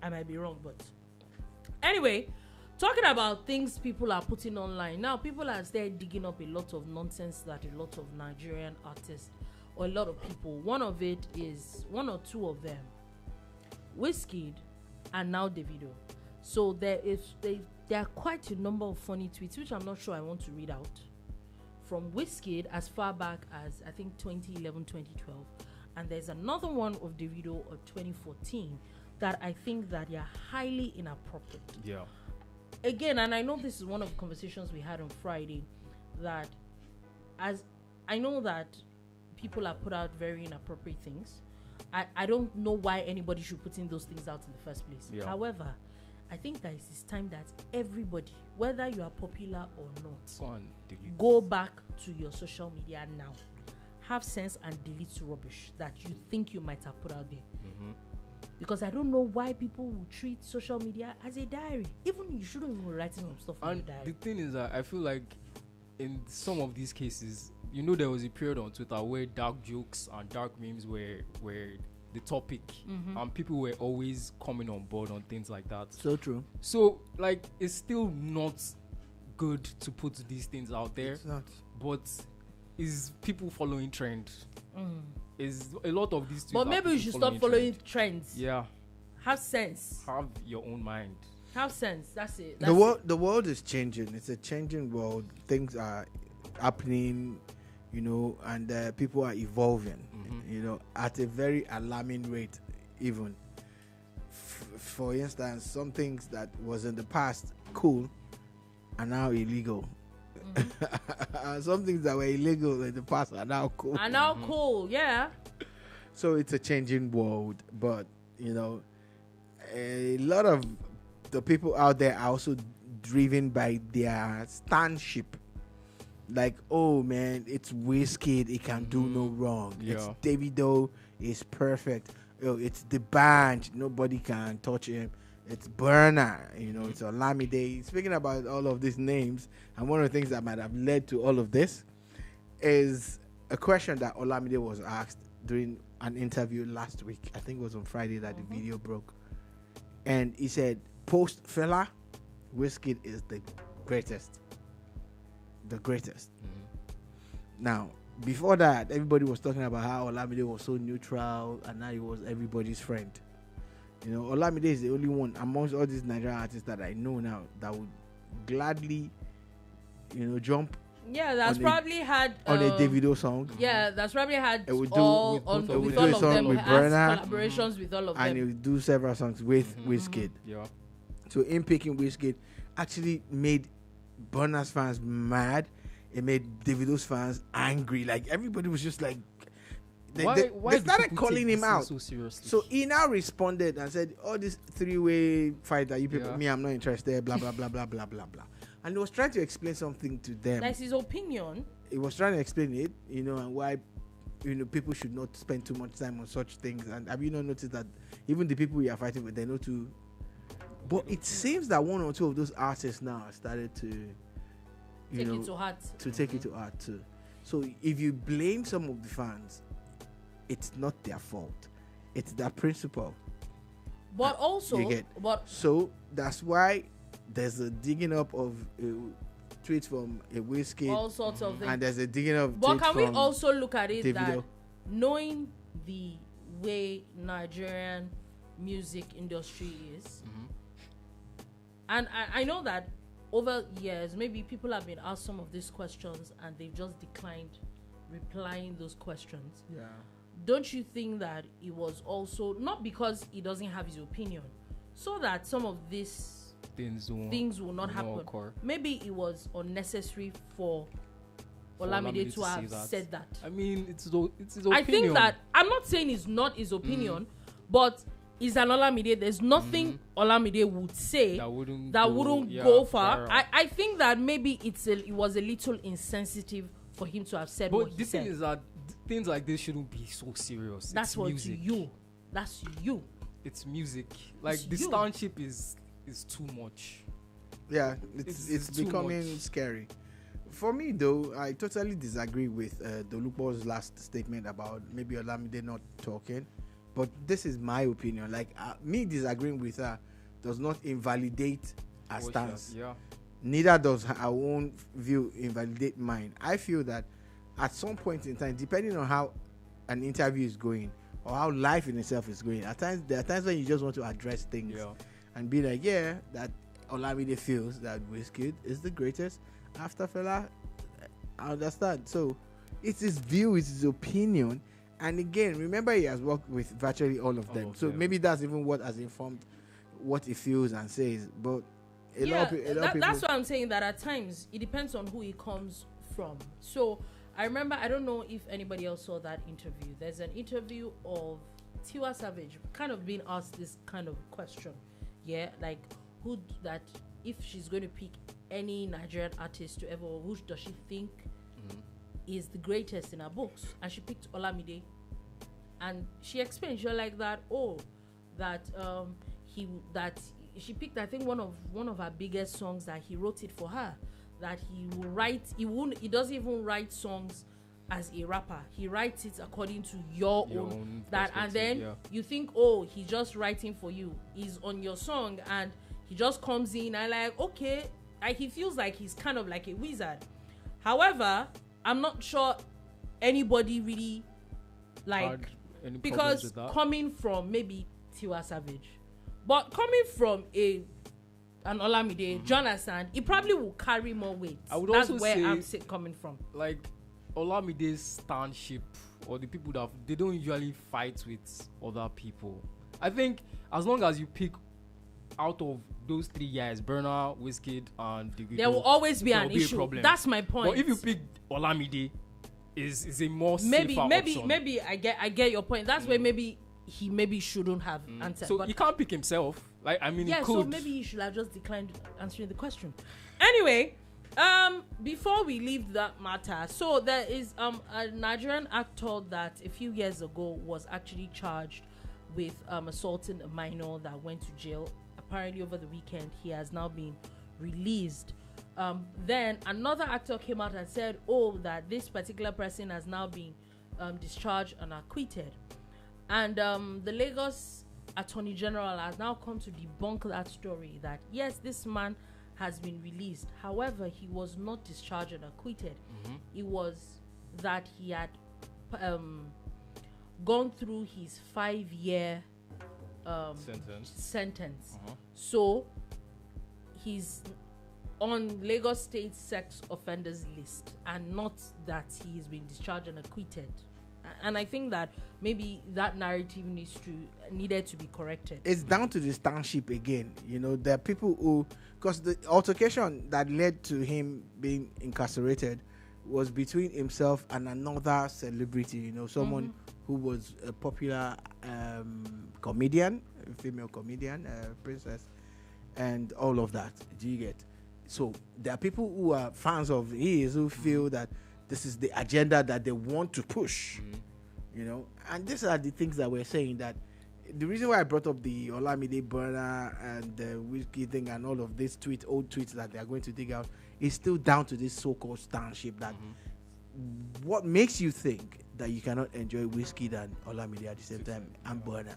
Speaker 1: I might be wrong, but anyway. Talking about things people are putting online now, people are still digging up a lot of nonsense that a lot of Nigerian artists or a lot of people. One of it is one or two of them, Wizkid and now Davido. So there are quite a number of funny tweets which I'm not sure I want to read out from Wizkid as far back as I think 2011, 2012, and there's another one of Davido of 2014 that I think that they are highly inappropriate.
Speaker 2: Yeah.
Speaker 1: Again, and I know this is one of the conversations we had on Friday, that as I know that people have put out very inappropriate things. I don't know why anybody should put in those things out in the first place. Yeah. However, I think that it's time that everybody, whether you are popular or not, go back to your social media now. Have sense and delete rubbish that you think you might have put out there. Because I don't know why people will treat social media as a diary. Even you shouldn't even be writing some stuff in your diary.
Speaker 2: The thing is that I feel like in some of these cases, there was a period on Twitter where dark jokes and dark memes were the topic, and people were always coming on board on things like that.
Speaker 3: So true.
Speaker 2: So it's still not good to put these things out there.
Speaker 3: It's not.
Speaker 2: But is people following trend? Is a lot of these.
Speaker 1: But maybe you should stop following trends.
Speaker 2: Yeah.
Speaker 1: Have sense.
Speaker 2: Have your own mind.
Speaker 1: Have sense. That's it.
Speaker 3: The world is changing. It's a changing world. Things are happening, and people are evolving, at a very alarming rate. Even for instance, some things that was in the past cool are now illegal. Some things that were illegal in the past are now cool.
Speaker 1: Yeah.
Speaker 3: So it's a changing world, but a lot of the people out there are also driven by their standship. Like, oh man, it's Wizkid, it can do no wrong. Yeah. It's Davido, is perfect. It's the band, nobody can touch him. It's Burner, it's Olamide. Speaking about all of these names, and one of the things that might have led to all of this is a question that Olamide was asked during an interview last week. I think it was on Friday that the video broke. And he said, post Fela, Wizkid is the greatest. The greatest. Now, before that, everybody was talking about how Olamide was so neutral and now he was everybody's friend. You know, Olamide is the only one amongst all these Nigerian artists that I know now that would gladly, jump.
Speaker 1: Yeah, that's probably had
Speaker 3: on a Davido song.
Speaker 1: Yeah, that's probably had
Speaker 3: it would
Speaker 1: all
Speaker 3: do,
Speaker 1: on
Speaker 3: with
Speaker 1: all
Speaker 3: do a
Speaker 1: of
Speaker 3: song
Speaker 1: them.
Speaker 3: with
Speaker 1: Has
Speaker 3: Burna,
Speaker 1: collaborations with all of them,
Speaker 3: and he would do several songs with Wizkid.
Speaker 2: Yeah.
Speaker 3: So him picking Wizkid actually made Burna's fans mad. It made Davido's fans angry. Like everybody was just like, they started calling him out.
Speaker 2: So seriously?
Speaker 3: So he now responded and said, "All this three-way fight that you people, me, I'm not interested. Blah blah blah blah blah blah blah." And he was trying to explain something to them.
Speaker 1: That's his opinion.
Speaker 3: He was trying to explain it, and why, people should not spend too much time on such things. And have you not noticed that even the people we are fighting with, they know too. But it seems that one or two of those artists now have started to,
Speaker 1: take it to heart.
Speaker 3: To take it to heart too. So if you blame some of the fans, it's not their fault. It's their principle.
Speaker 1: But also,
Speaker 3: so that's why there's a digging up of tweets from a Wizkid,
Speaker 1: all sorts of things,
Speaker 3: and there's a digging up.
Speaker 1: But can we also look at it
Speaker 3: Davido.
Speaker 1: that knowing the way Nigerian music industry is, and I know that over years maybe people have been asked some of these questions and they've just declined replying those questions.
Speaker 3: Yeah.
Speaker 1: Don't you think that it was also not because he doesn't have his opinion, so that some of these things will not happen? Maybe it was unnecessary for Olamide to have said that.
Speaker 2: I mean, it's his opinion.
Speaker 1: I think that I'm not saying it's not his opinion, but it's an Olamide. There's nothing Olamide would say that wouldn't go far. I think that maybe it was a little insensitive for him to have said what he said.
Speaker 2: But the thing is that things like this shouldn't be so serious.
Speaker 1: That's what music. That's you.
Speaker 2: It's music. Like this township is too much.
Speaker 3: Yeah, it's becoming scary. For me though, I totally disagree with Dolupo's last statement about maybe Olamide not talking. But this is my opinion. Like me disagreeing with her does not invalidate her stance.
Speaker 2: Yeah.
Speaker 3: Neither does her own view invalidate mine. I feel that at some point in time, depending on how an interview is going or how life in itself is going, there are times when you just want to address things and be like, that Olamide feels that Wizkid is the greatest after Fola. I understand. So it's his view, it's his opinion. And again, remember he has worked with virtually all of them. So maybe that's even what has informed what he feels and says. But a lot of people,
Speaker 1: that's what I'm saying, that at times it depends on who he comes from. So I remember, I don't know if anybody else saw that interview. There's an interview of Tiwa Savage kind of being asked this kind of question. Yeah, like if she's going to pick any Nigerian artist to ever, who does she think is the greatest in her books? And she picked Olamide. And she explained, she was like that, she picked, I think, one of her biggest songs, that he wrote it for her. That he doesn't even write songs as a rapper. He writes it according to your own that, and then you think, he's just writing for you. He's on your song and he just comes in and like, okay, he feels like he's kind of like a wizard. However, I'm not sure anybody really because coming from maybe Tiwa Savage, but coming from an Olamide, Jonathan, it probably will carry more weight. That's where I'm coming from. Like
Speaker 2: Olamide's township, or the people they don't usually fight with other people. I think as long as you pick out of those three guys, Burna, Wizkid, and Davido, there will always be an issue. That's my point. But if you pick Olamide, is a more safer option. Maybe I get your point. That's where maybe he shouldn't have answered. So he can't pick himself. Like, I mean, he could. So maybe he should have just declined answering the question. Anyway, before we leave that matter, so there is a Nigerian actor that a few years ago was actually charged with assaulting a minor that went to jail. Apparently over the weekend he has now been released. Then another actor came out and said, that this particular person has now been discharged and acquitted. And the Lagos Attorney General has now come to debunk that story, that yes, this man has been released. However, he was not discharged and acquitted. It was
Speaker 1: that he had gone through his 5-year sentence. So he's on Lagos State sex offenders list, and not that he is being discharged and acquitted. And I think that maybe that narrative needed to be corrected.
Speaker 3: It's down to the township again. You know, there are people who, because the altercation that led to him being incarcerated was between himself and another celebrity. You know, someone who was a popular comedian, a female comedian, princess, and all of that. Do you get? So there are people who are fans of his who feel that this is the agenda that they want to push, you know. And these are the things that we're saying, that the reason why I brought up the Olamide burner and the Wizkid thing and all of these old tweets that they are going to dig out is still down to this so-called township. That what makes you think that you cannot enjoy Wizkid and Olamide at the same time, and burner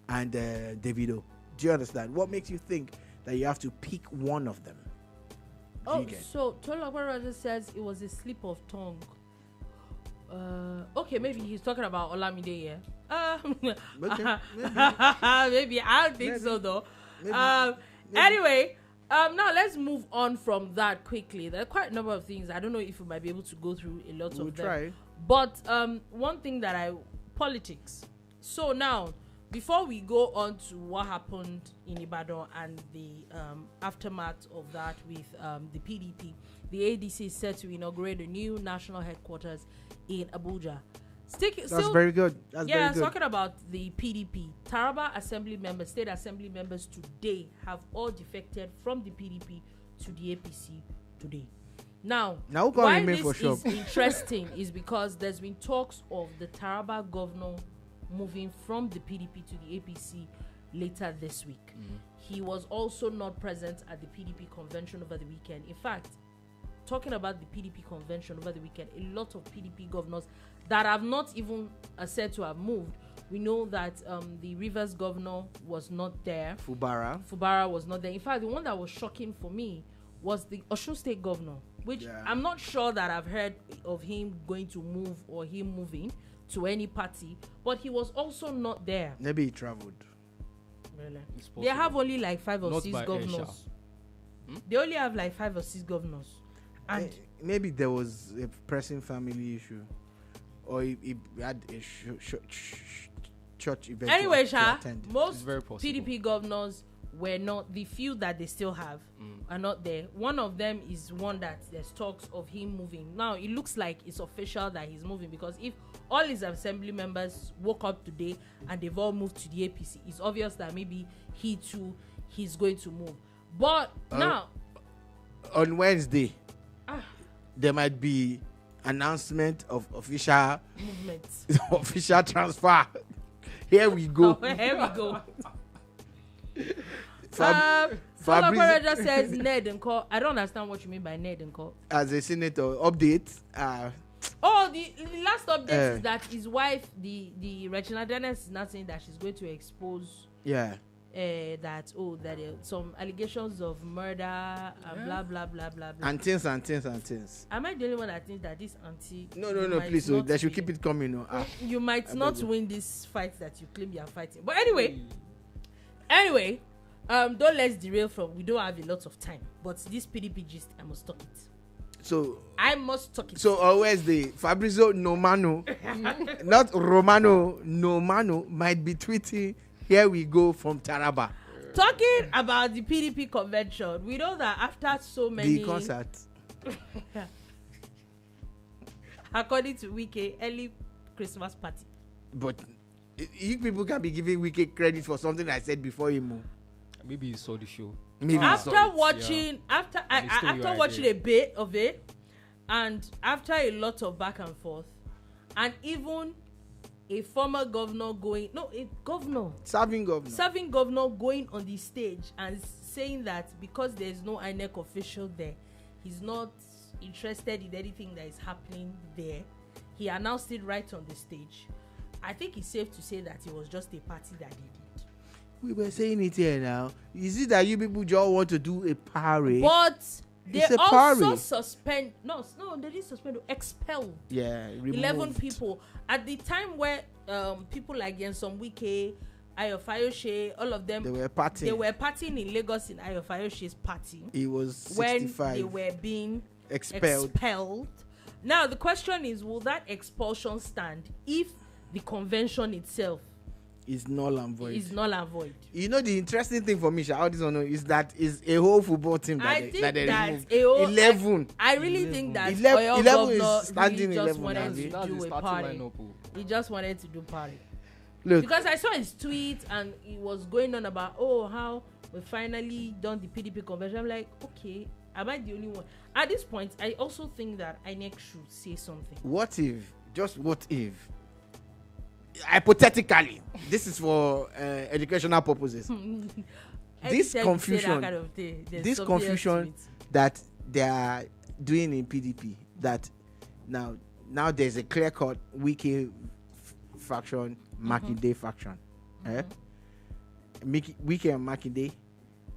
Speaker 3: and Davido? Do you understand? What makes you think that you have to pick one of them?
Speaker 1: Oh, so Tolakwa just says it was a slip of tongue. Okay, maybe he's talking about Olamide, yeah. Maybe I don't think so though. Anyway, now let's move on from that quickly. There are quite a number of things. I don't know if we might be able to go through a lot of them. Try. But one thing that politics. So now, before we go on to what happened in Ibadan and the aftermath of that with the PDP, the ADC is set to inaugurate a new national headquarters in Abuja.
Speaker 3: That's very good. That's very good.
Speaker 1: Talking about the PDP, Taraba Assembly members, state Assembly members today have all defected from the PDP to the APC today. Now why this is interesting is because there's been talks of the Taraba governor moving from the PDP to the APC later this week. He was also not present at the PDP convention over the weekend. In fact, talking about the PDP convention over the weekend, a lot of PDP governors that have not even said to have moved. We know that the Rivers governor was not there. Fubara was not there. In fact, the one that was shocking for me was the Osun State governor, which I'm not sure that I've heard of him going to move or him moving to any party, but he was also not there.
Speaker 3: Maybe he traveled.
Speaker 1: Really? They have only like 5 or 6 governors. They only have like 5 or 6 governors. And
Speaker 3: maybe there was a pressing family issue, or he had a church event.
Speaker 1: Anyway, most PDP governors were not, the few that they still have are not there. One of them is one that there's talks of him moving. Now it looks like it's official that he's moving, because if all his assembly members woke up today and they've all moved to the APC, it's obvious that maybe he's going to move. But now
Speaker 3: on Wednesday there might be announcement of official
Speaker 1: movement,
Speaker 3: official transfer. Here we go.
Speaker 1: Here we go. Fola just says Ned and call. I don't understand what you mean by Ned and call.
Speaker 3: As a senator, update.
Speaker 1: The last update is that his wife, the Regina Dennis, is not saying that she's going to expose. That some allegations of murder and blah blah blah blah blah.
Speaker 3: And things.
Speaker 1: Am I the only one that thinks that this auntie?
Speaker 3: No, please. So they should keep it coming. No.
Speaker 1: You might not win this fight that you claim you are fighting. But anyway, don't let's derail from. We don't have a lot of time. But this PDP gist, I must talk it.
Speaker 3: So
Speaker 1: I must talk it.
Speaker 3: So always the Fabrizio Nomano, not Romano Nomano, might be tweeting. Here we go from Taraba.
Speaker 1: Talking about the PDP convention, we know that after so many...
Speaker 3: The concert.
Speaker 1: According to Wike, early Christmas party.
Speaker 3: But you people can be giving Wike credit for something I said before he moved.
Speaker 2: Maybe he saw the show.
Speaker 1: After watching a bit of it, and after a lot of back and forth, and even... a former governor serving governor going on the stage and saying that because there's no INEC official there, he's not interested in anything that is happening there. He announced it right on the stage. I think it's safe to say that it was just a party that did it.
Speaker 3: We were saying it here now. Is it that you people just want to do a parade?
Speaker 1: But They
Speaker 3: It's a
Speaker 1: also
Speaker 3: party.
Speaker 1: suspend. No, they didn't suspend. Expel
Speaker 3: Yeah,
Speaker 1: 11
Speaker 3: removed.
Speaker 1: people at the time where people like Yensom Wike, Ayo Fayose, all of them
Speaker 3: They were partying.
Speaker 1: they were partying in Lagos in Ayo Fayoshe's party
Speaker 3: He was
Speaker 1: when
Speaker 3: 65.
Speaker 1: they were being
Speaker 3: expelled.
Speaker 1: Now the question is, will that expulsion stand if the convention itself
Speaker 3: Is null and void.
Speaker 1: is null and void?
Speaker 3: You know, the interesting thing for me, Sha, all this one is that is a whole football team that
Speaker 1: I
Speaker 3: they,
Speaker 1: think
Speaker 3: that they
Speaker 1: that
Speaker 3: removed.
Speaker 1: a whole-
Speaker 3: 11.
Speaker 1: I really think that
Speaker 3: 11
Speaker 1: Oyo
Speaker 3: is
Speaker 1: governor
Speaker 3: standing
Speaker 1: really just
Speaker 3: 11,
Speaker 1: wanted
Speaker 3: Abi.
Speaker 1: to
Speaker 2: That's
Speaker 1: do
Speaker 2: the
Speaker 1: a
Speaker 2: starting
Speaker 1: party.
Speaker 2: lineup. Oh.
Speaker 1: He just wanted to do party.
Speaker 3: Look,
Speaker 1: Because I saw his tweet and he was going on about, oh, how we finally done the PDP convention. I'm like, okay, am I the only one? At this point, I also think that INEC should say something.
Speaker 3: what if? Just what if? Hypothetically, this is for educational purposes. This
Speaker 1: Anytime you say
Speaker 3: confusion-
Speaker 1: that kind of thing, there's
Speaker 3: This
Speaker 1: something else to
Speaker 3: confusion
Speaker 1: it.
Speaker 3: that they are doing in PDP, that now there's a clear-cut Wike faction, Makinde faction. Wike and Makinde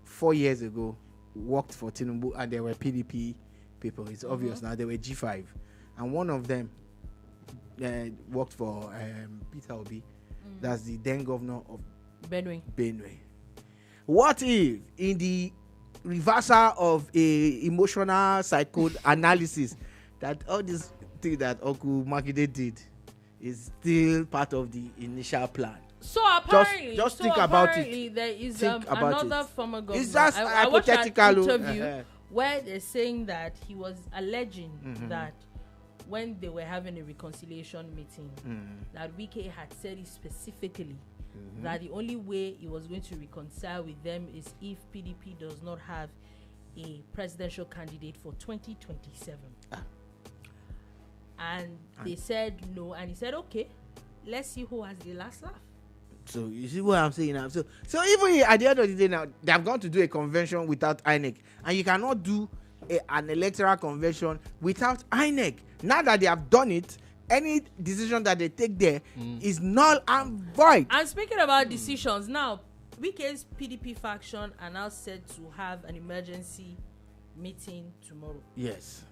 Speaker 3: 4 years ago worked for Tinubu and they were PDP people. It's obvious now they were G5, and one of them worked for Peter Obi. That's the then governor of Benue. What if, in the reversal of a emotional psychoanalysis, that all this thing that Uncle Makinde did is still part of the initial plan?
Speaker 1: So apparently,
Speaker 3: just think about it.
Speaker 1: apparently there is
Speaker 3: Think about
Speaker 1: another
Speaker 3: it.
Speaker 1: former governor.
Speaker 3: It's just
Speaker 1: I watched an
Speaker 3: hypothetical.
Speaker 1: interview where they're saying that he was alleging that when they were having a reconciliation meeting, that Wike had said it specifically that the only way he was going to reconcile with them is if PDP does not have a presidential candidate for 2027. And they said no, and he said, okay, let's see who has the last laugh.
Speaker 3: So you see what I'm saying now. So even at the end of the day now, they have gone to do a convention without INEC, and you cannot do an electoral convention without INEC. Now that they have done it, any decision that they take there is null and void.
Speaker 1: And speaking about decisions, now Wike's PDP faction are now said to have an emergency meeting tomorrow.
Speaker 3: Yes.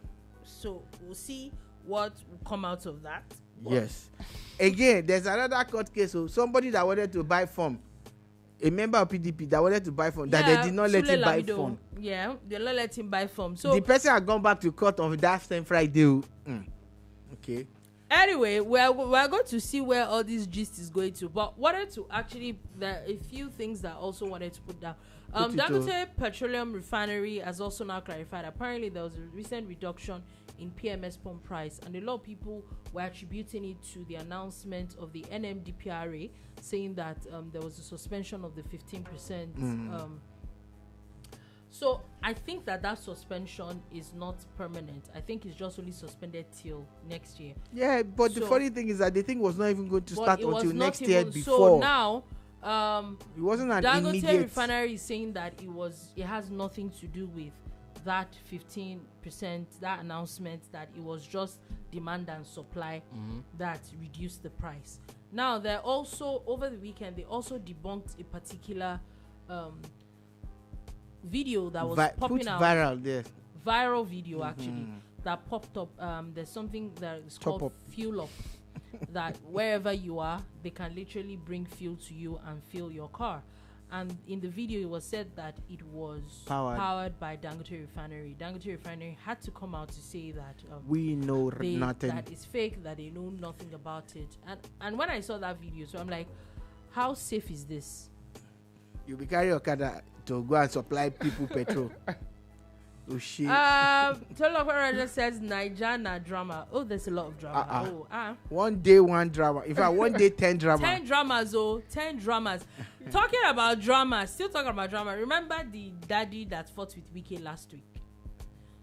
Speaker 1: So we'll see what will come out of that.
Speaker 3: Yes. Again, there's another court case. So somebody that wanted to buy form, a member of PDP that wanted to buy form, that they did not let him buy form.
Speaker 1: Yeah, they not let him buy form. So
Speaker 3: the person had gone back to court on that same Friday. Okay.
Speaker 1: anyway, we're going to see where all this gist is going to. But wanted to actually, there are a few things that I also wanted to put down. Dangote Petroleum Refinery has also now clarified. Apparently, there was a recent reduction in PMS pump price, and a lot of people were attributing it to the announcement of the NMDPRA saying that there was a suspension of the 15%. So I think that suspension is not permanent. I think it's just only suspended till next year.
Speaker 3: Yeah, but the funny thing is that the thing was not even going to start until next year
Speaker 1: So
Speaker 3: before.
Speaker 1: now,
Speaker 3: it wasn't an
Speaker 1: Dangote
Speaker 3: immediate.
Speaker 1: Refinery is saying that it has nothing to do with that 15%, that announcement, that it was just demand and supply that reduced the price. Now, they're also, over the weekend, they also debunked a particular video that was popping out.
Speaker 3: Viral there.
Speaker 1: Viral video, actually, that popped up. There's something that is called Fuel Up. That wherever you are, they can literally bring fuel to you and fill your car. And in the video, it was said that it was powered by Dangote Refinery. Dangote Refinery had to come out to say that
Speaker 3: we know nothing.
Speaker 1: That it's fake, that they know nothing about it. And when I saw that video, so I'm like, how safe is this?
Speaker 3: You be carry your car to go and supply people petrol. Oh shit.
Speaker 1: Tolokwe just says Nigeria drama. Oh, there's a lot of drama.
Speaker 3: One day, one drama. In fact, one day, 10 drama.
Speaker 1: 10 dramas, 10 dramas. Talking about drama, still talking about drama. Remember the daddy that fought with Wike last week?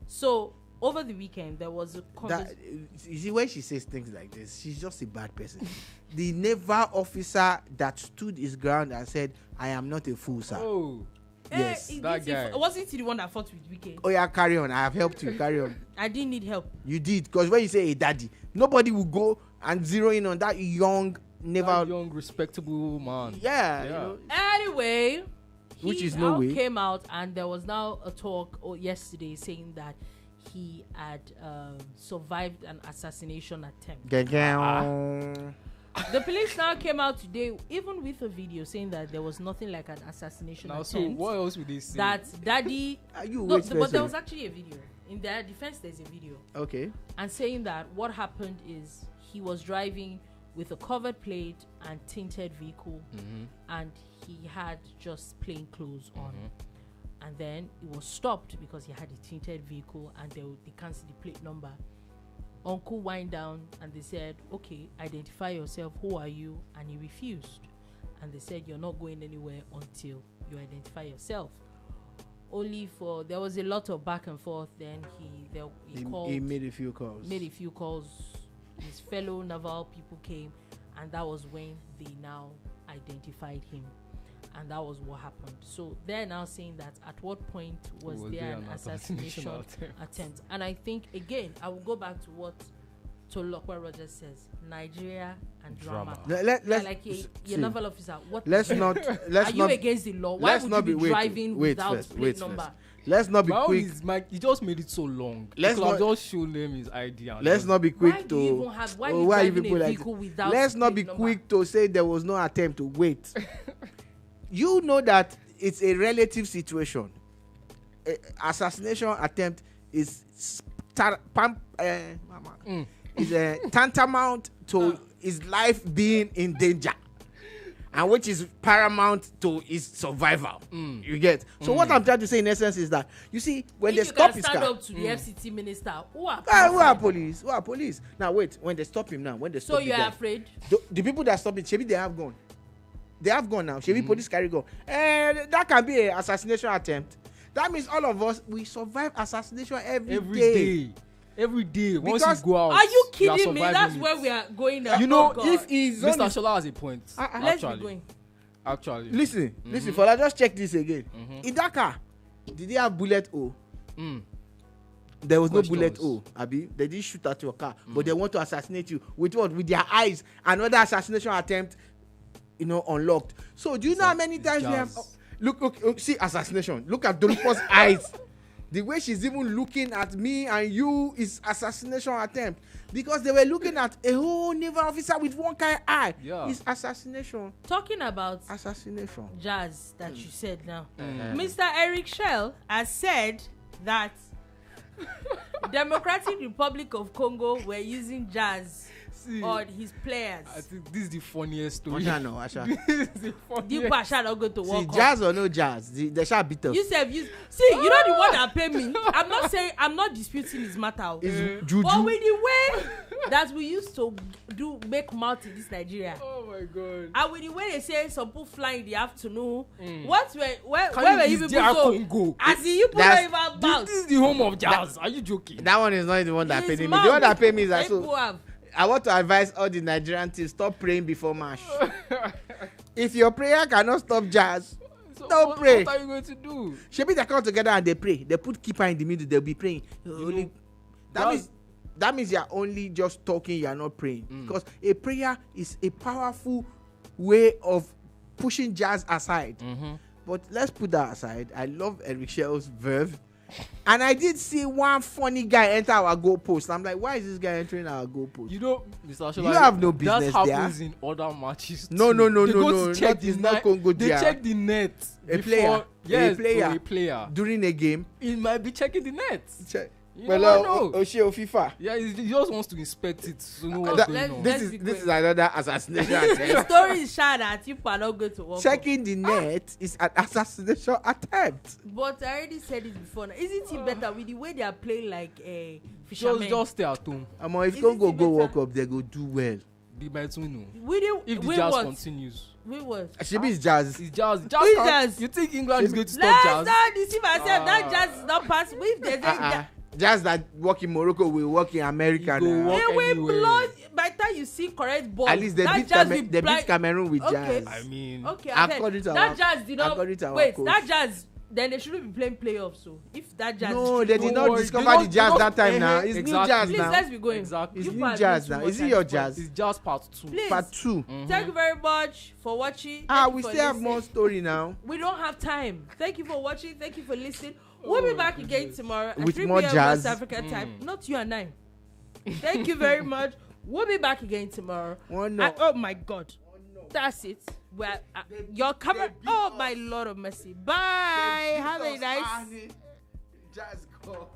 Speaker 1: So, over the weekend, there was a conversation.
Speaker 3: You see, when she says things like this, she's just a bad person. The naval officer that stood his ground and said, I am not a fool, sir.
Speaker 2: Oh.
Speaker 3: Yes,
Speaker 2: that guy.
Speaker 1: Wasn't he the one that fought with Wike?
Speaker 3: Oh yeah, carry on. I have helped you. Carry on.
Speaker 1: I didn't need help.
Speaker 3: You did, because when you say a daddy, nobody will go and zero in on that young naval,
Speaker 2: young respectable man.
Speaker 3: Yeah.
Speaker 2: Yeah.
Speaker 3: You know.
Speaker 1: Anyway,
Speaker 3: which is no way.
Speaker 1: Came out, and there was now a talk yesterday saying that he had survived an assassination attempt. The police now came out today, even with a video, saying that there was nothing like an assassination attempt.
Speaker 2: So what else would they say?
Speaker 1: That daddy... but there was actually a video. In their defense, there's a video.
Speaker 3: Okay.
Speaker 1: And saying that what happened is he was driving with a covered plate and tinted vehicle, and he had just plain clothes on. And then it was stopped because he had a tinted vehicle, and they cancelled the plate number. Uncle wind down, and they said, okay, identify yourself, who are you? And he refused, and they said, you're not going anywhere until you identify yourself. There was a lot of back and forth. Then he
Speaker 3: made a few calls. His
Speaker 1: fellow naval people came, and that was when they now identified him, and that was what happened. So they're now saying that at what point was there an assassination attempt? And I think, again, I will go back to what Dolupo Rogers says: Nigeria and drama.
Speaker 3: Like
Speaker 1: your naval officer.
Speaker 3: Let's not. Are
Speaker 1: you against the law? Why would you be driving without plate number?
Speaker 3: Let's not be quick.
Speaker 2: He just made it so long. Let's not just show them his idea.
Speaker 3: Let's not be quick to.
Speaker 1: Why you driving a vehicle without?
Speaker 3: Let's not be quick to say there was no attempt to wait. You know that it's a relative situation. Assassination attempt is tantamount to his life being in danger, and which is paramount to his survival. You get? So what I'm trying to say in essence is that, you see, when they stop his car,
Speaker 1: stand up to the FCT minister, who are
Speaker 3: police? Who are police? Now wait, when they stop him
Speaker 1: so you're afraid?
Speaker 3: The people that stop him, Shebi, they have gone. They have gone now. Shebi, police carry gun. And that can be an assassination attempt. That means all of us, we survive assassination every day.
Speaker 2: Every day. Once you go out,
Speaker 1: are you kidding me? That's where we are going now.
Speaker 2: You know, if he's Mr. Sola has a point.
Speaker 1: Let's be going.
Speaker 2: Actually.
Speaker 3: Listen, Fola, just check this again. In that car, did they have bullet hole? There was no bullet hole, Abi. They didn't shoot at your car, but they want to assassinate you. With what? With their eyes. Another assassination attempt, unlocked. So do you know how many times we have... Look, see assassination. Look at Dolupo's eyes. The way she's even looking at me and you is assassination attempt. Because they were looking at a whole naval officer with one kind eye. Yeah. It's assassination.
Speaker 1: Talking about
Speaker 3: assassination.
Speaker 1: Jazz that you said now. Mr. Eric Shell has said that Democratic Republic of Congo were using jazz on his players.
Speaker 2: I think this is the funniest story.
Speaker 3: Asha.
Speaker 2: This is the funniest.
Speaker 1: Asha not going to work.
Speaker 3: See, jazz or no jazz, they shall beat us.
Speaker 1: You said you know the one that pay me. I'm not disputing his matter.
Speaker 3: Juju.
Speaker 1: But with the way that we used to make mouth in this Nigeria.
Speaker 2: Oh my God.
Speaker 1: And with the way they say some people fly in the afternoon. Where were you people so? As the you people don't even bounce.
Speaker 2: This is the home of jazz. Are you joking?
Speaker 3: That one is not the one that paid me. The one that paid me is also. I want to advise all the Nigerian teams, stop praying before match. If your prayer cannot stop jazz, don't pray.
Speaker 2: What are you going to do?
Speaker 3: Shebi, they come together and they pray. They put keeper in the middle, they'll be praying. That means you're only just talking, you're not praying. Because a prayer is a powerful way of pushing jazz aside. But let's put that aside. I love Eric Shell's verve. And I did see one funny guy enter our goalpost. I'm like, why is this guy entering our goalpost?
Speaker 2: You know, Mr. Ashola,
Speaker 3: you have no business there.
Speaker 2: That happens in other matches.
Speaker 3: No.
Speaker 2: It's
Speaker 3: not Congo.
Speaker 2: They check the net.
Speaker 3: A
Speaker 2: player
Speaker 3: during a game.
Speaker 2: He might be checking the net.
Speaker 3: FIFA.
Speaker 2: Yeah, he just wants to inspect it to know what's going on.
Speaker 3: This is another assassination attempt.
Speaker 1: The story is sad that you are not going to work.
Speaker 3: Checking the net is an assassination attempt.
Speaker 1: But I already said it before. Isn't it better with the way they are playing like a fisherman?
Speaker 2: Just stay at home.
Speaker 3: If Congo go walk up, they go do well.
Speaker 2: They might win.
Speaker 1: If
Speaker 2: the jazz continues.
Speaker 1: We what?
Speaker 3: Shebi is jazz.
Speaker 2: It's jazz.
Speaker 1: Jazz.
Speaker 2: You think England is going to stop jazz?
Speaker 1: Let's not deceive ourselves. That jazz is not possible. If there's
Speaker 3: jazz that work in Morocco will work in America.
Speaker 1: They will blow. By the time you see correct ball,
Speaker 3: at least they beat Cameroon with jazz.
Speaker 2: I mean,
Speaker 1: okay.
Speaker 3: According to
Speaker 1: that jazz did not. Wait, that jazz
Speaker 4: then they shouldn't be playing playoffs. So if that jazz,
Speaker 3: No,
Speaker 4: is
Speaker 3: they
Speaker 4: true,
Speaker 3: did
Speaker 2: Don't
Speaker 3: not
Speaker 2: worry,
Speaker 3: discover
Speaker 2: they
Speaker 3: the
Speaker 2: don't-
Speaker 3: jazz
Speaker 2: they
Speaker 3: that
Speaker 2: don't-
Speaker 3: time now. It's
Speaker 2: exactly.
Speaker 3: new jazz
Speaker 4: please
Speaker 3: now.
Speaker 4: let's be going.
Speaker 2: Exactly.
Speaker 3: It's
Speaker 4: You
Speaker 3: new
Speaker 4: people are
Speaker 3: jazz
Speaker 4: doing
Speaker 3: now.
Speaker 4: too
Speaker 3: Is
Speaker 4: much
Speaker 3: it your
Speaker 4: at this
Speaker 3: jazz?
Speaker 2: It's just part 2.
Speaker 4: Please.
Speaker 3: Part 2.
Speaker 4: Thank you very much for watching.
Speaker 3: Ah,
Speaker 4: Thank you
Speaker 3: we
Speaker 4: for
Speaker 3: still have
Speaker 4: listening.
Speaker 3: more story now.
Speaker 4: We don't have time. Thank you for watching. Thank you for listening. We'll be back again tomorrow at
Speaker 3: With
Speaker 4: 3
Speaker 3: more
Speaker 4: p.m.
Speaker 3: jazz.
Speaker 4: West African time. Not you and I. Thank you very much. We'll be back again tomorrow.
Speaker 3: Oh, no.
Speaker 4: And- oh my God. That's it. Well, your camera. Oh my Lord of mercy. Bye. Have a nice.
Speaker 3: Jazz go.